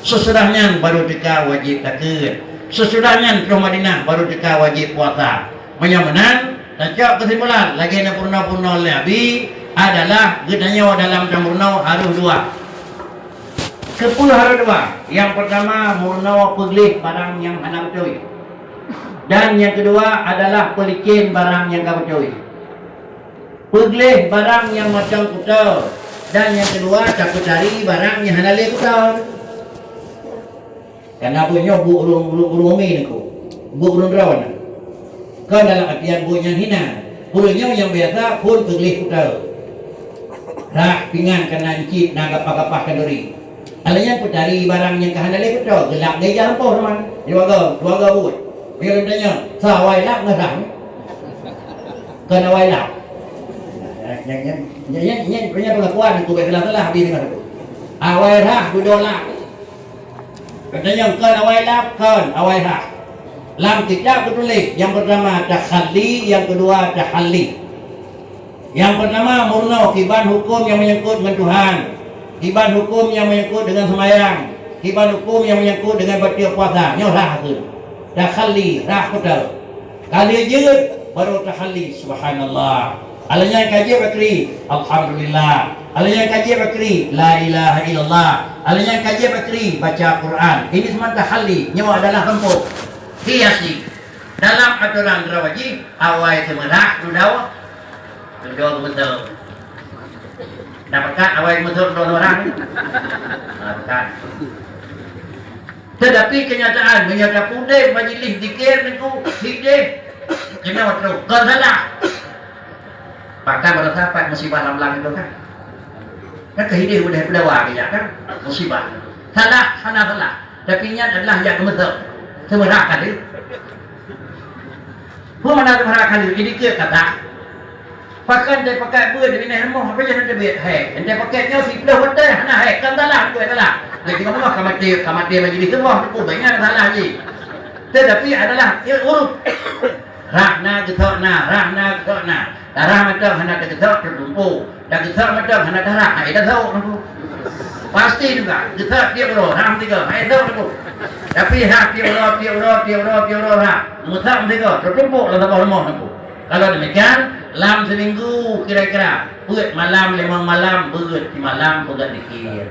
Sesudahnya baru kita wajib takbir. Sesudahnya ke Madinah baru kita wajib puasa. Menyamanan Tajak kesimpulan lagi yang purna-purna oleh Nabi adalah gedanya dalam purna harus dua. Kepuluh harus dua. Yang pertama murna peglih barang yang hana betul. Dan yang kedua adalah pelicin barang yang tak betul. Peglih barang yang macam kutal. Dan yang kedua takut cari barang yang hana leh kutal. Karena punya bu urung umi niku. Bu urung rawan. Kan dalam artian bunyi hina bulunya yang biasa pun peglih kutal rak pingan kena cip naga pakapah kenduri alanya putari barang yang kahanale kutal gelap dia jalan po teman dua ga buat dia tanya sawai lap ngerang kena wai lap yang punya pengakuan aku baik telah habis dengan aku awai rak $2 katanya kan awai lap kan awai rak Lam tidak bertulis. Yang pertama takhalli, yang kedua tahalli. Yang pertama murna kiban hukum yang menyangkut dengan Tuhan, kiban hukum yang menyangkut dengan sembahyang, kiban hukum yang menyangkut dengan bertiup puasa. Nyorah tu. Takhalli, rah betul. Kali je baru tahalli. Subhanallah. Alanya kaji bakri, alhamdulillah. Alanya kaji bakri, la ilaha illallah. Alanya kaji bakri, baca Quran. Ini semua tahalli. Nyawa adalah rempuk. Hiasi dalam aturan wajib awal semerah dudau betul dapatkan awal betul orang dapatkan tetapi kenyataan menyata pudih majlis dikir niku hidih kena waktu kan salah pakai berasa pak musibah lamlang itu kan kehidih udah berdawa kan musibah salah tapi nya adalah yang betul semerahkan itu mana semerahkan itu ini ke kata pakai dia pakai buat dari ni mau apa yang dia buat hek dia pakainya si dah hotel hana hek kan salah buat salah jadi kamu kamati majlis semua itu banyak salah je tetapi adalah urut rahna getokna darah macam hana getok tertumpu dan getok macam hana darah ai dah tahu pasti juga getok dia bro ram tiga ai tahu Tapi tiap-tiap mutak mereka tertumpuk dalam rumah aku. Kalau demikian, lam seminggu kira-kira berat malam 5 malam, berat di malam pegat dikir.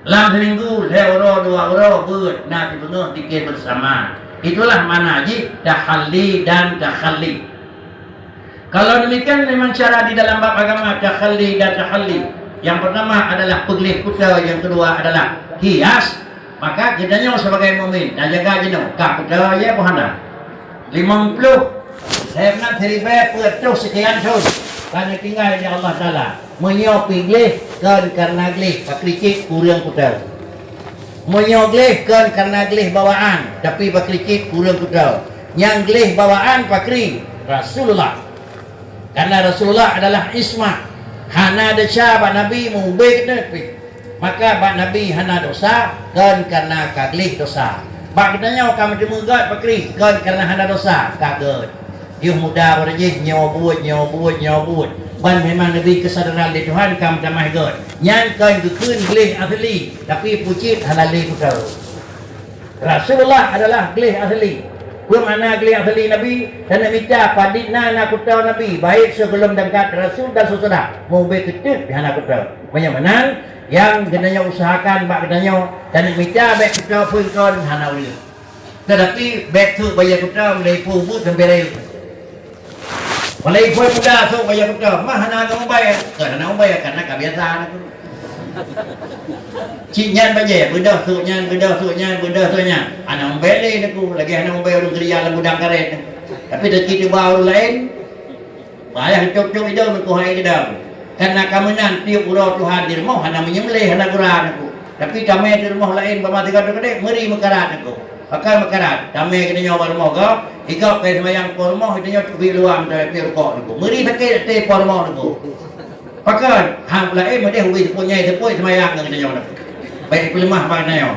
Lam seminggu 2 euro berat nak dipenuh dikir bersama. Itulah mana haji tahalli dan takhalli. Kalau demikian memang cara di dalam bab agama takhalli dan takhalli. Yang pertama adalah pegelih kuda, yang kedua adalah hias. Maka kita sebagai mukmin dan jaga jenuh kak kuda ya pohana 50 saya nak terima pertus sekian tahun kerana tinggal di Allah Ta'ala menyopi gelih karena gelih pakricik kurang kuda menyoglih karena gelih bawaan tapi pakricik kurang kuda yang gelih bawaan pakri Rasulullah karena Rasulullah adalah ismah hana ada sahabat Nabi mengubah kita maka bak Nabi hana dosa kan karena kaglih dosa bak kitanya kamu demugat pakri kan karena hana dosa kaget yuh muda berjih nyawa buat ban memang Nabi kesadaran di Tuhan kamu tamah god nyan kan gekun glih asli tapi pucit halali kutau Rasulullah adalah glih asli mana glih asli Nabi dan minta padina nak kutau Nabi baik sebelum dangkat Rasul dan sesudah mau beketut di hana kutau banyak menang yang kenanya usahakan bak kenanya dan minta baik kita pun kon hana uli tetapi baik tu bayar kita mulai pubut sampai mulai pun muda tu bayar kita mah hana kamu bayar karena kebiasaan aku cinyan bayar bedah tu anak beli aku lagi anak bayar orang kerja dalam gudang karet tapi rezeki di bawah lain bayar cok-cok itu menkuhai ke dalam karena kami nanti urut Tuhan di rumah hanya menyembelih hanya Quran aku tapi kami di rumah lain bermati kata kedek meri mekarat aku pakai mekarat kami kena nyawa rumah kau ikut ke semayang por rumah itu nyawa cubi luang dari pihak kau aku meri pakai te por rumah aku pakai hang lain mereka hubi punya semayang kena nyawa aku baik pelimah pakai nyawa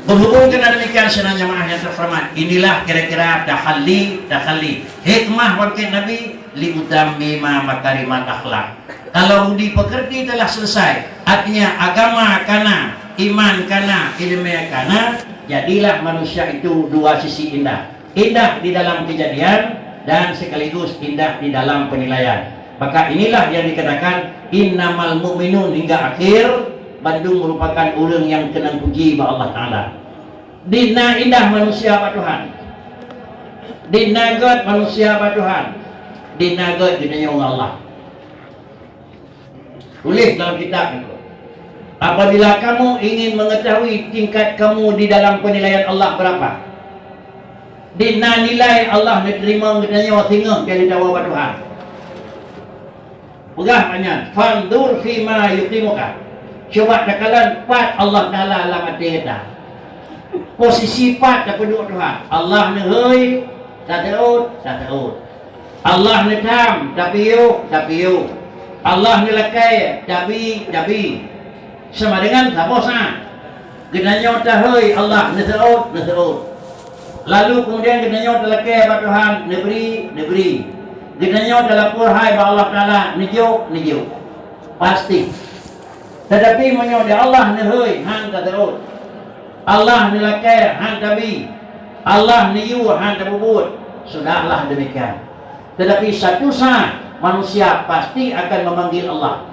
berhubung dengan demikian senang jamaah yang terhormat inilah kira-kira takhalli hikmah wakil Nabi liutammima makarimat akhlak. Kalau budi pekerti telah selesai, artinya agama kana, iman kana, ilmu kana, jadilah manusia itu dua sisi indah. Indah di dalam kejadian dan sekaligus indah di dalam penilaian. Maka inilah yang dikatakan innamal mu'minun hingga akhir Bandung merupakan orang yang kena puji oleh Allah Ta'ala. Dina indah manusia apa Tuhan? Dina god manusia apa Tuhan? Dina god dinanya Allah. Tulis dalam kitab itu. Apabila kamu ingin mengetahui tingkat kamu di dalam penilaian Allah berapa, dina nilai Allah diterima katanya tengok jadi jawab Tuhan. Pegah banyak. Fandur fima yuqimuka. Coba takalan pat Allah Taala alam hati kita. Posisi pat tak penduk Tuhan. Allah ni hei, tak terut. Allah ni tam, tapi you. Allah ni lakai, tapi sama dengan sama sah. Kenanya tahoi Allah ni terut. Lalu kemudian kenanya lakai apa Tuhan negeri. Kenanya lapor hai ba Allah Taala nijo. Pasti. Tetapi menyoda Allah ni hoi hang terut. Allah ni lakai hang tapi. Allah ni you hang terbubut. Sudahlah demikian. Tetapi satu saat manusia pasti akan memanggil Allah.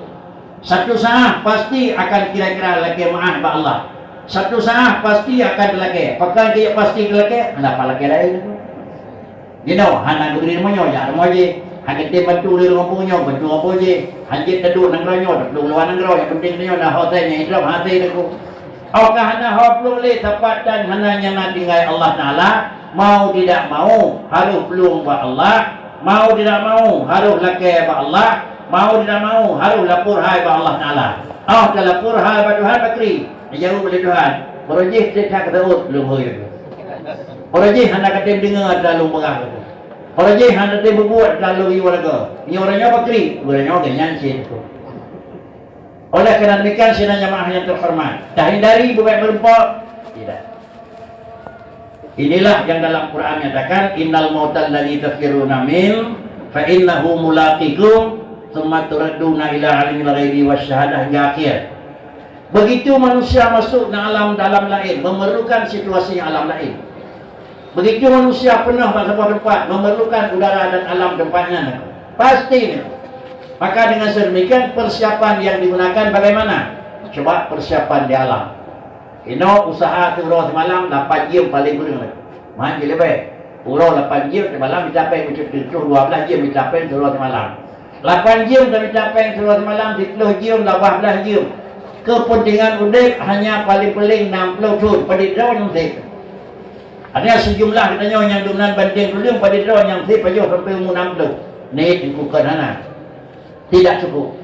Satu saat pasti akan kira-kira lagi maaf ba Allah. Satu saat pasti akan lagi. Pakai dia pasti lagi. Kenapa lagi lain? You know, hana negeri monyo ya moje. Hanya dia bantu di rumah punya, bantu apa je. Hanya teduh nang ronyo, teduh luar nang ronyo. Yang penting dia dah hotanya hidup hati aku. Apakah hana hot boleh tepat dan hana yang tinggal Allah Taala mau tidak mau harus pelung ba Allah. Mau tidak mau harus lakai ba Allah, mau tidak mau harus lapor hai ba Allah Taala. Kalau lapor hai ba Tuhan bakri, jauh boleh Tuhan. Berojih tidak keterut belum hoy. Berojih hendak katim dengar dalam pegah. Berojih hendak katim berbuat dalam iwaraga. Ini orangnya bakri, orangnya ganyan sin. Oleh kerana demikian sidang jamaah yang terhormat, tak hindari bukan berempok tidak. Inilah yang dalam Quran nyatakan innal mautal ladzi tafiruna min fa innahu mulaqikum tsumma turadduna ila alimil ghaibi wasyahadah hingga akhir. Begitu manusia masuk ke alam lain, memerlukan situasi alam lain. Begitu manusia pernah pada sebuah tempat, memerlukan udara dan alam tempatnya. Pasti. Maka dengan sedemikian persiapan yang digunakan bagaimana? Coba persiapan di alam. Usaha turun semalam 8 jam paling kurang. Mana je lebih? Urau 8 jam semalam dicapai macam tu, 12 jam dicapai turun semalam. 8 jam kami capai turun semalam, 10 jam, 18 jam. Kepentingan udip hanya paling-paling 60 tahun pada tahun yang saya. Ada sejumlah katanya yang dominan banding dulu pada tahun yang saya pajak sampai umur 60. Ni bukan anak. Tidak cukup.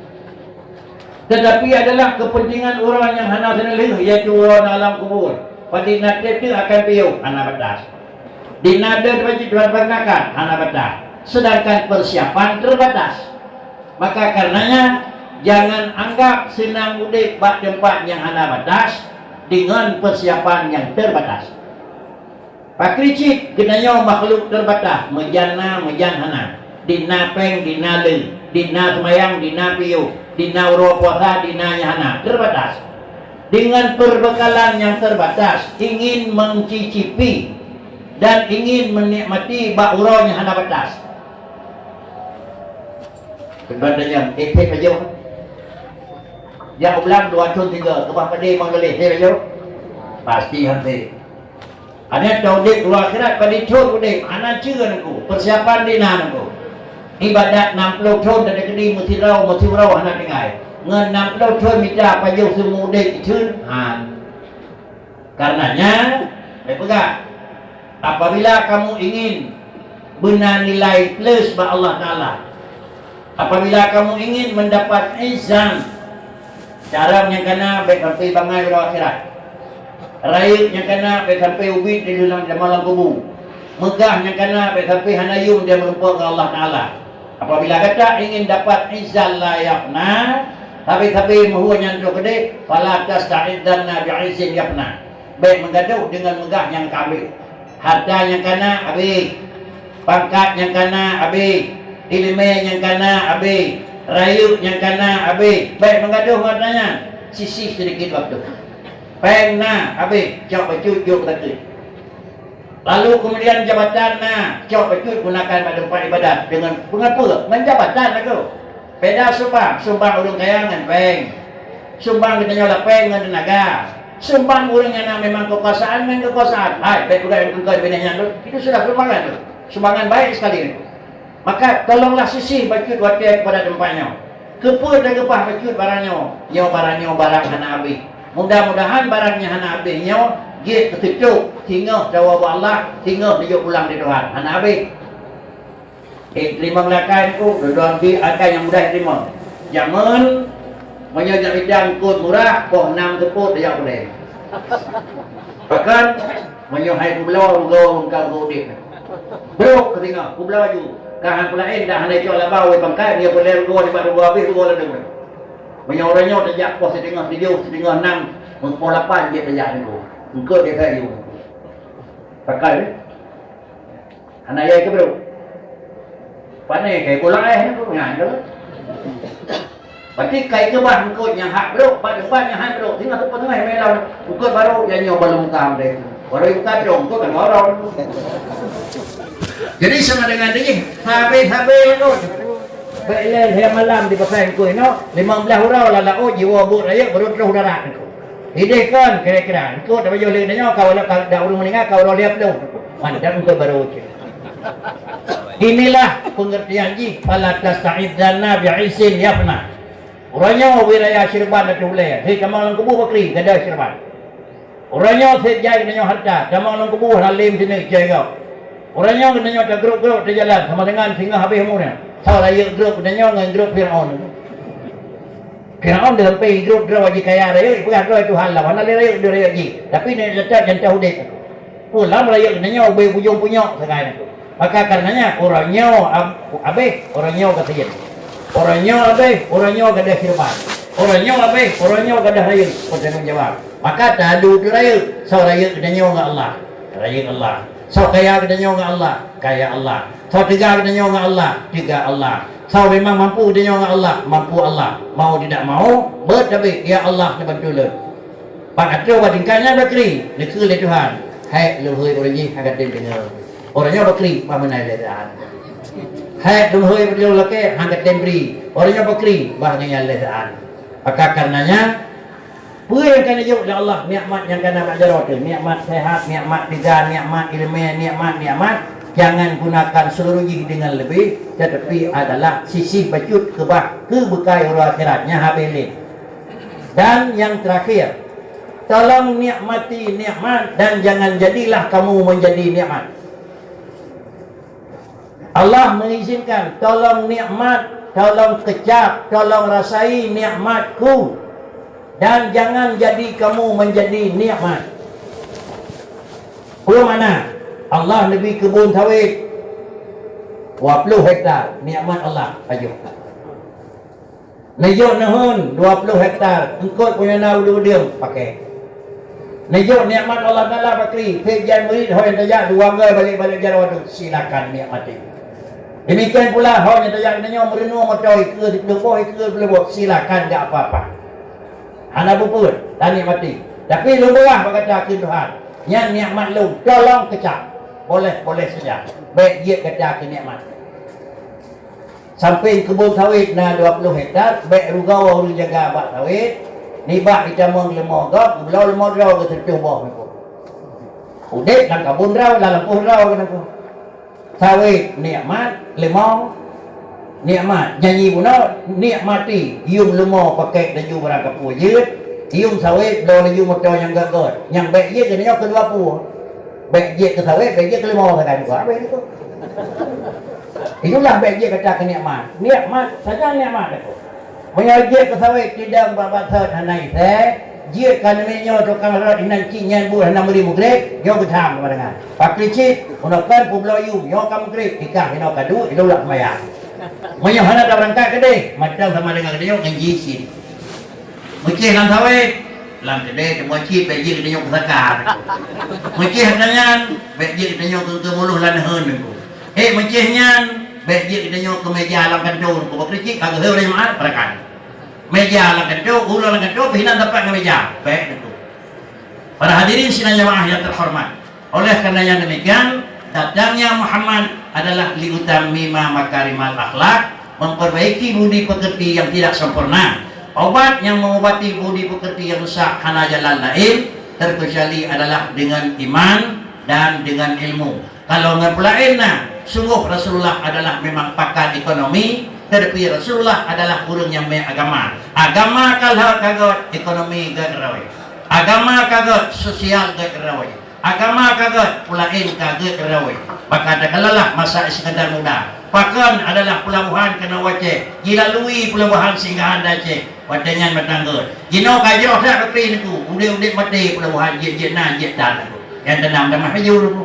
Tetapi adalah kepentingan orang yang hana senelih, iaitu orang alam kubur. Pada nadir itu akan piu anak batas. Di nadir bagi Tuhan pernakan anak batas. Sedangkan persiapan terbatas. Maka karenanya jangan anggap senang mudik bak tempat yang ada batas dengan persiapan yang terbatas. Pakricik kenanya makhluk terbatas, menjana menjanhana, dina peng, dina leng, dina semayang, dina piu, dina uro puasa, dina nyahana, terbatas. Dengan perbekalan yang terbatas, ingin mencicipi dan ingin menikmati bak uro yang ada batas. Kebanyakan efek aja. Yang ulang 2 tahun 3 kebah pedih mengelih dia pasti hati. Hanya tahu dik dua akhirat pada tahun dik anak cerita aku persiapan di nana aku. Ibadat 60 tahun dari kedi mesti rau anak dengai. Ngan 60 tahun minta pajak semua dik cun han. Karenanya pegang apabila kamu ingin benar nilai plus bagi Allah Taala. Apabila kamu ingin mendapat izan, cara yang kena baik sampai bangai pada akhirat. Raih yang kena baik sampai ubit di dalam malam kubur. Megah yang kena baik sampai hanayum dia melumpuk ke Allah Taala. Apabila kata ingin dapat izan layakna, tapi mahu nyantuk gede, fala tasta'idzanna bi'izin yakna. Baik menggaduh dengan megah yang kabeh. Harta yang kena habis. Pangkat yang kena habis. Ilmu yang kena habis, rayu yang kena habis. Baik mengaduh katanya, sisih sedikit waktu. Peng na habis, cok bacut juk kata. Lalu kemudian jabatan na, cok bacut gunakan pada tempat ibadat dengan mengapa? Menjabatan aku. Beda sumbang urang kayangan peng. Sumbang katanya lah peng dengan tenaga. Sumbang urang yang memang kekuasaan dengan kekuasaan. Hai, baik juga yang bukan benihnya tu. Itu sudah sumbangan tu. Sumbangan baik sekali itu. Maka tolonglah sisih bacut waktu kepada tempatnya. Kepul dan kepah bacut barangnya. Nyo barangnya barang hana habis. Mudah-mudahan barangnya hana habis. Nyo dia ketutup. Tinggal jawab Allah. Tinggal dia pulang di Tuhan. Hana habis. Terima belakang itu. Doa akan yang mudah terima. Jangan menyajak bidang kod murah. Poh 6 keput dia boleh. Bahkan menyuhai kublau. Kau godik. Bro ketinggal. Kublauaju. Kahan pula dah hendak jual labau bangkai dia boleh go di baru habis go lah dengar. Banyak orangnya terjak pos setengah 7, setengah 6, mengpol 8 dia terjak dulu. Engkau dia kayu. Pakai. Anak ayah ke bro? Pandai kayak pulang tu ngah. Berarti kayak ke bah engkau yang hak bro, pada yang hak bro. Tinggal tu tengah melau. Engkau baru yang nyoba belum deh. Baru buka bro, engkau kan orang. Jadi sama dengan ini, habis tu. Baiklah, hari malam di pasang kuih no, 15 hurau lah jiwa buk raya baru terus darat tu. Hidup kan kira-kira. Kau dah baju lainnya kau dah urung meninggal kau dah lihat tu. Mantap untuk baru je. Inilah pengertian ji fala tasta'idzanna bi'izin yafna. Orangnya wiraya syirban tu boleh. Hei kamu orang kubur bakri gada syirban. Orangnya sejai dengan harta, kamu orang kubur halim sini jaga. Orangnya kenanya ada grup-grup di jalan sama dengan singa habis umurnya. Tahu raya grup kenanya dengan grup Fir'aun. Fir'aun dia sampai grup wajib kaya raya, bukan raya Tuhan lah. Mana raya dia raya ji. Tapi ni letak yang tahu dia. Pulang raya kenanya ubay bujung punya sekarang. Maka karenanya orangnya habis, orangnya kasihan. Orangnya habis, orangnya gadah firman. Orangnya habis, orangnya gadah raya. Pertanyaan jawab. Maka tadu raya, so raya kenanya dengan Allah. Raya Allah. So kaya kedanya dengan Allah, kaya Allah. So tiga kedanya dengan Allah, tiga Allah. So memang mampu dia dengan Allah, mampu Allah. Mau tidak mau, bertabik ya Allah ni bantu le. Pak atau tingkatnya bakri, lekul le Tuhan. Hai luhur orang ni akan dengar. Orangnya bakri pamanai le Tuhan. Hai luhur beliau leke akan tembri. Orangnya bakri bahagian le Tuhan. Maka karenanya apa yang kena jauh oleh Allah, nikmat yang kena ajar tu, nikmat sehat, nikmat tiga, nikmat ilmu, nikmat. Jangan gunakan seluruh dengan lebih, tetapi adalah sisi bacut kebekai orang akhiratnya habis. Dan yang terakhir, tolong nikmati nikmat dan jangan jadilah kamu menjadi nikmat. Allah mengizinkan, tolong nikmat, tolong kecap, tolong rasai nikmatku. Dan jangan jadi kamu menjadi nikmat. Pulau mana? Allah lebih kebun sawit 20 hektar nikmat Allah. Ayo. Nejok nahun 20 hektar engkau punya naudul dia pakai. Nejok nikmat Allah Taala bakri. Pejan murid hoi tajak dua gai balik-balik jarawat silakan nikmati. Demikian pula hoi tajak nanya merenung macoi ke dipeleboi ke peleboi silakan enggak apa-apa. Anak buput, tak nikmati. Tapi lu berah berkata ke Tuhan, yang nikmat lu, tolong kecap. Boleh saja. Baik dia kata ke nikmat. Sampai kebun sawit na 20 hektar, baik rugau orang jaga abak sawit, nibak kita mong lemah gak, belau lemah rau ke tertuh bawah ni. Udik dan kabun rau, dalam puh rau kena ku. Sawit nikmat, lemah, nikmat nyanyi puna nikmati ium lemah pakai laju berangkat pujut ium sawit do laju motor yang gagot yang baik je kena kedua pu baik je ke sawit baik je ke lemah kata juga apa itu itulah baik je kata ke nikmat saja nikmat itu menyaji ke sawit tidak babat hanai saya je kan menyo tukang rot inan cinyan bu hanam beri mugrek yo ketam kepada pakli cit unakan publo yu yo kam grek ikah ino kadu itulah maya Maya hendak dah berangkat kedai macam sama dengan kedai yang jisin. Mungkin lang sawit, lang kedai semua cip bagi kedai yang besar. Mungkin hendak bagi kedai yang ke muluh lan hen tu. Mungkinnya bagi kedai yang ke meja lang kantor, ko berkecik agak heu maaf berakan. Meja lang kantor, ulah lang kantor hinan dapat ke meja. Baik itu. Para hadirin sidang jamaah yang terhormat. Oleh kerana yang demikian, datangnya Muhammad adalah liutamima makarimal akhlak, memperbaiki budi pekerti yang tidak sempurna. Obat yang mengobati budi pekerti yang rusak hana jalan lain terkecuali adalah dengan iman dan dengan ilmu. Kalau ngapulain sungguh Rasulullah adalah memang pakar ekonomi, tetapi Rasulullah adalah orang yang agama. Agama kalau kagot ekonomi gak rawi. Agama kagot sosial gak rawi. Agama kaget pulain kaget rawi. Maka ada kalalah masa sekadar muda. Pakan adalah pelabuhan kena wace. Jilalui pelabuhan singgahan dace. Wadanyan matangga. Jino kajo tak bekri niku. Udik-udik mati pelabuhan jet na jet dan niku. Yang tenang dan mahajur niku.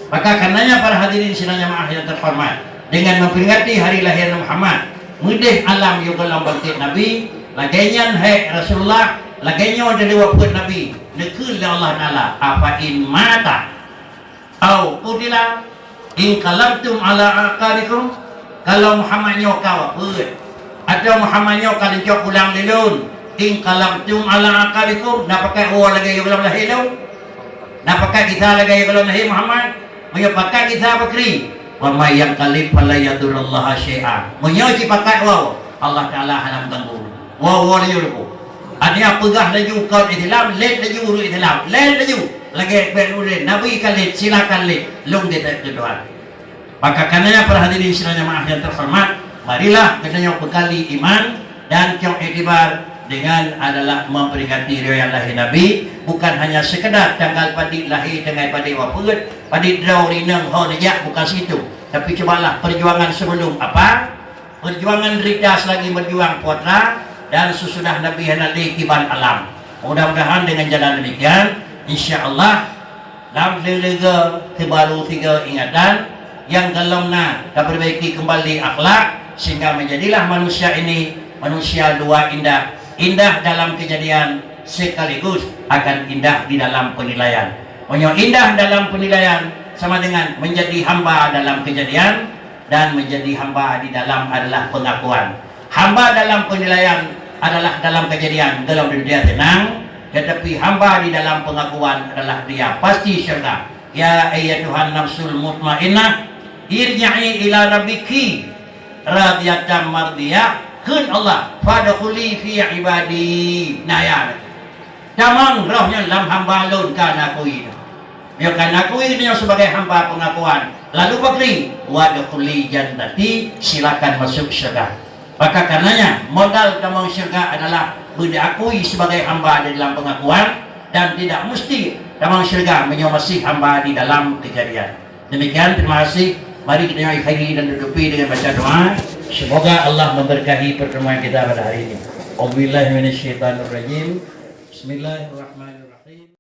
Maka karenanya para hadirin sidang jamaah yang terhormat, dengan memperingati hari lahir Muhammad, mudih alam yugalam bangkit Nabi, lagainya hai Rasulullah, lagainya dari wafat Nabi. Nekul Allah Ta'ala apa in mata au kudila in kalamtum ala aqarikum. Kalau Muhammad nyoka waput atau Muhammad nyoka dincok ulang lilun in kalamtum ala aqarikum, nak pakai orang lagi yang belum lahir tu, nak pakai kita lagi yang belum lahir Muhammad, mau pakai kita bakri wa may yaqalib fala yadurullah syai'a. Mau pakai wow Allah Ta'ala halam ganggu wow dia dulu. Ada pegah laju kau Islam, let laju uru Islam, let laju lagi berurin Nabi kali silakan let long dia kedua. Maka karenanya para hadirin sidang jamaah yang terhormat, marilah kita bekali iman dan kita iktibar dengan adalah memperingati riwayat lahir Nabi, bukan hanya sekedar tanggal padi lahir dengan padi wafat, padi draw rinang ho nejak, bukan situ. Tapi cobalah perjuangan sebelum apa? Perjuangan ridas lagi berjuang putra dan sesudah Nabi Hanali kiban alam. Mudah-mudahan dengan jalan demikian, insya-Allah dalam lega kebaru 3 ingatan yang dalamnya diperbaiki kembali akhlak sehingga menjadilah manusia ini manusia dua indah. Indah dalam kejadian sekaligus akan indah di dalam penilaian. Indah dalam penilaian sama dengan menjadi hamba dalam kejadian, dan menjadi hamba di dalam adalah pengakuan. Hamba dalam penilaian adalah dalam kejadian dalam dunia tenang, tetapi hamba di dalam pengakuan adalah dia pasti syurga. Ya ayyatuhan nafsul mutmainnah irji'i ila rabbiki radiyatan mardiyah. Kun Allah fadkhuli fi ibadi. Nah ya. Damang rohnya dalam hamba lun kan akui. Ya kan akui dia sebagai hamba pengakuan. Lalu bakri wadkhuli jannati, silakan masuk syurga. Maka karenanya modal damang syurga adalah diakui sebagai hamba di dalam pengakuan, dan tidak mesti damang syurga menyomasi hamba di dalam kejadian. Demikian, terima kasih. Mari kita akhiri dan tutupi dengan baca doa. Semoga Allah memberkahi pertemuan kita pada hari ini. Auzubillahi minasyaitonirrajim. Bismillahirrahmanirrahim.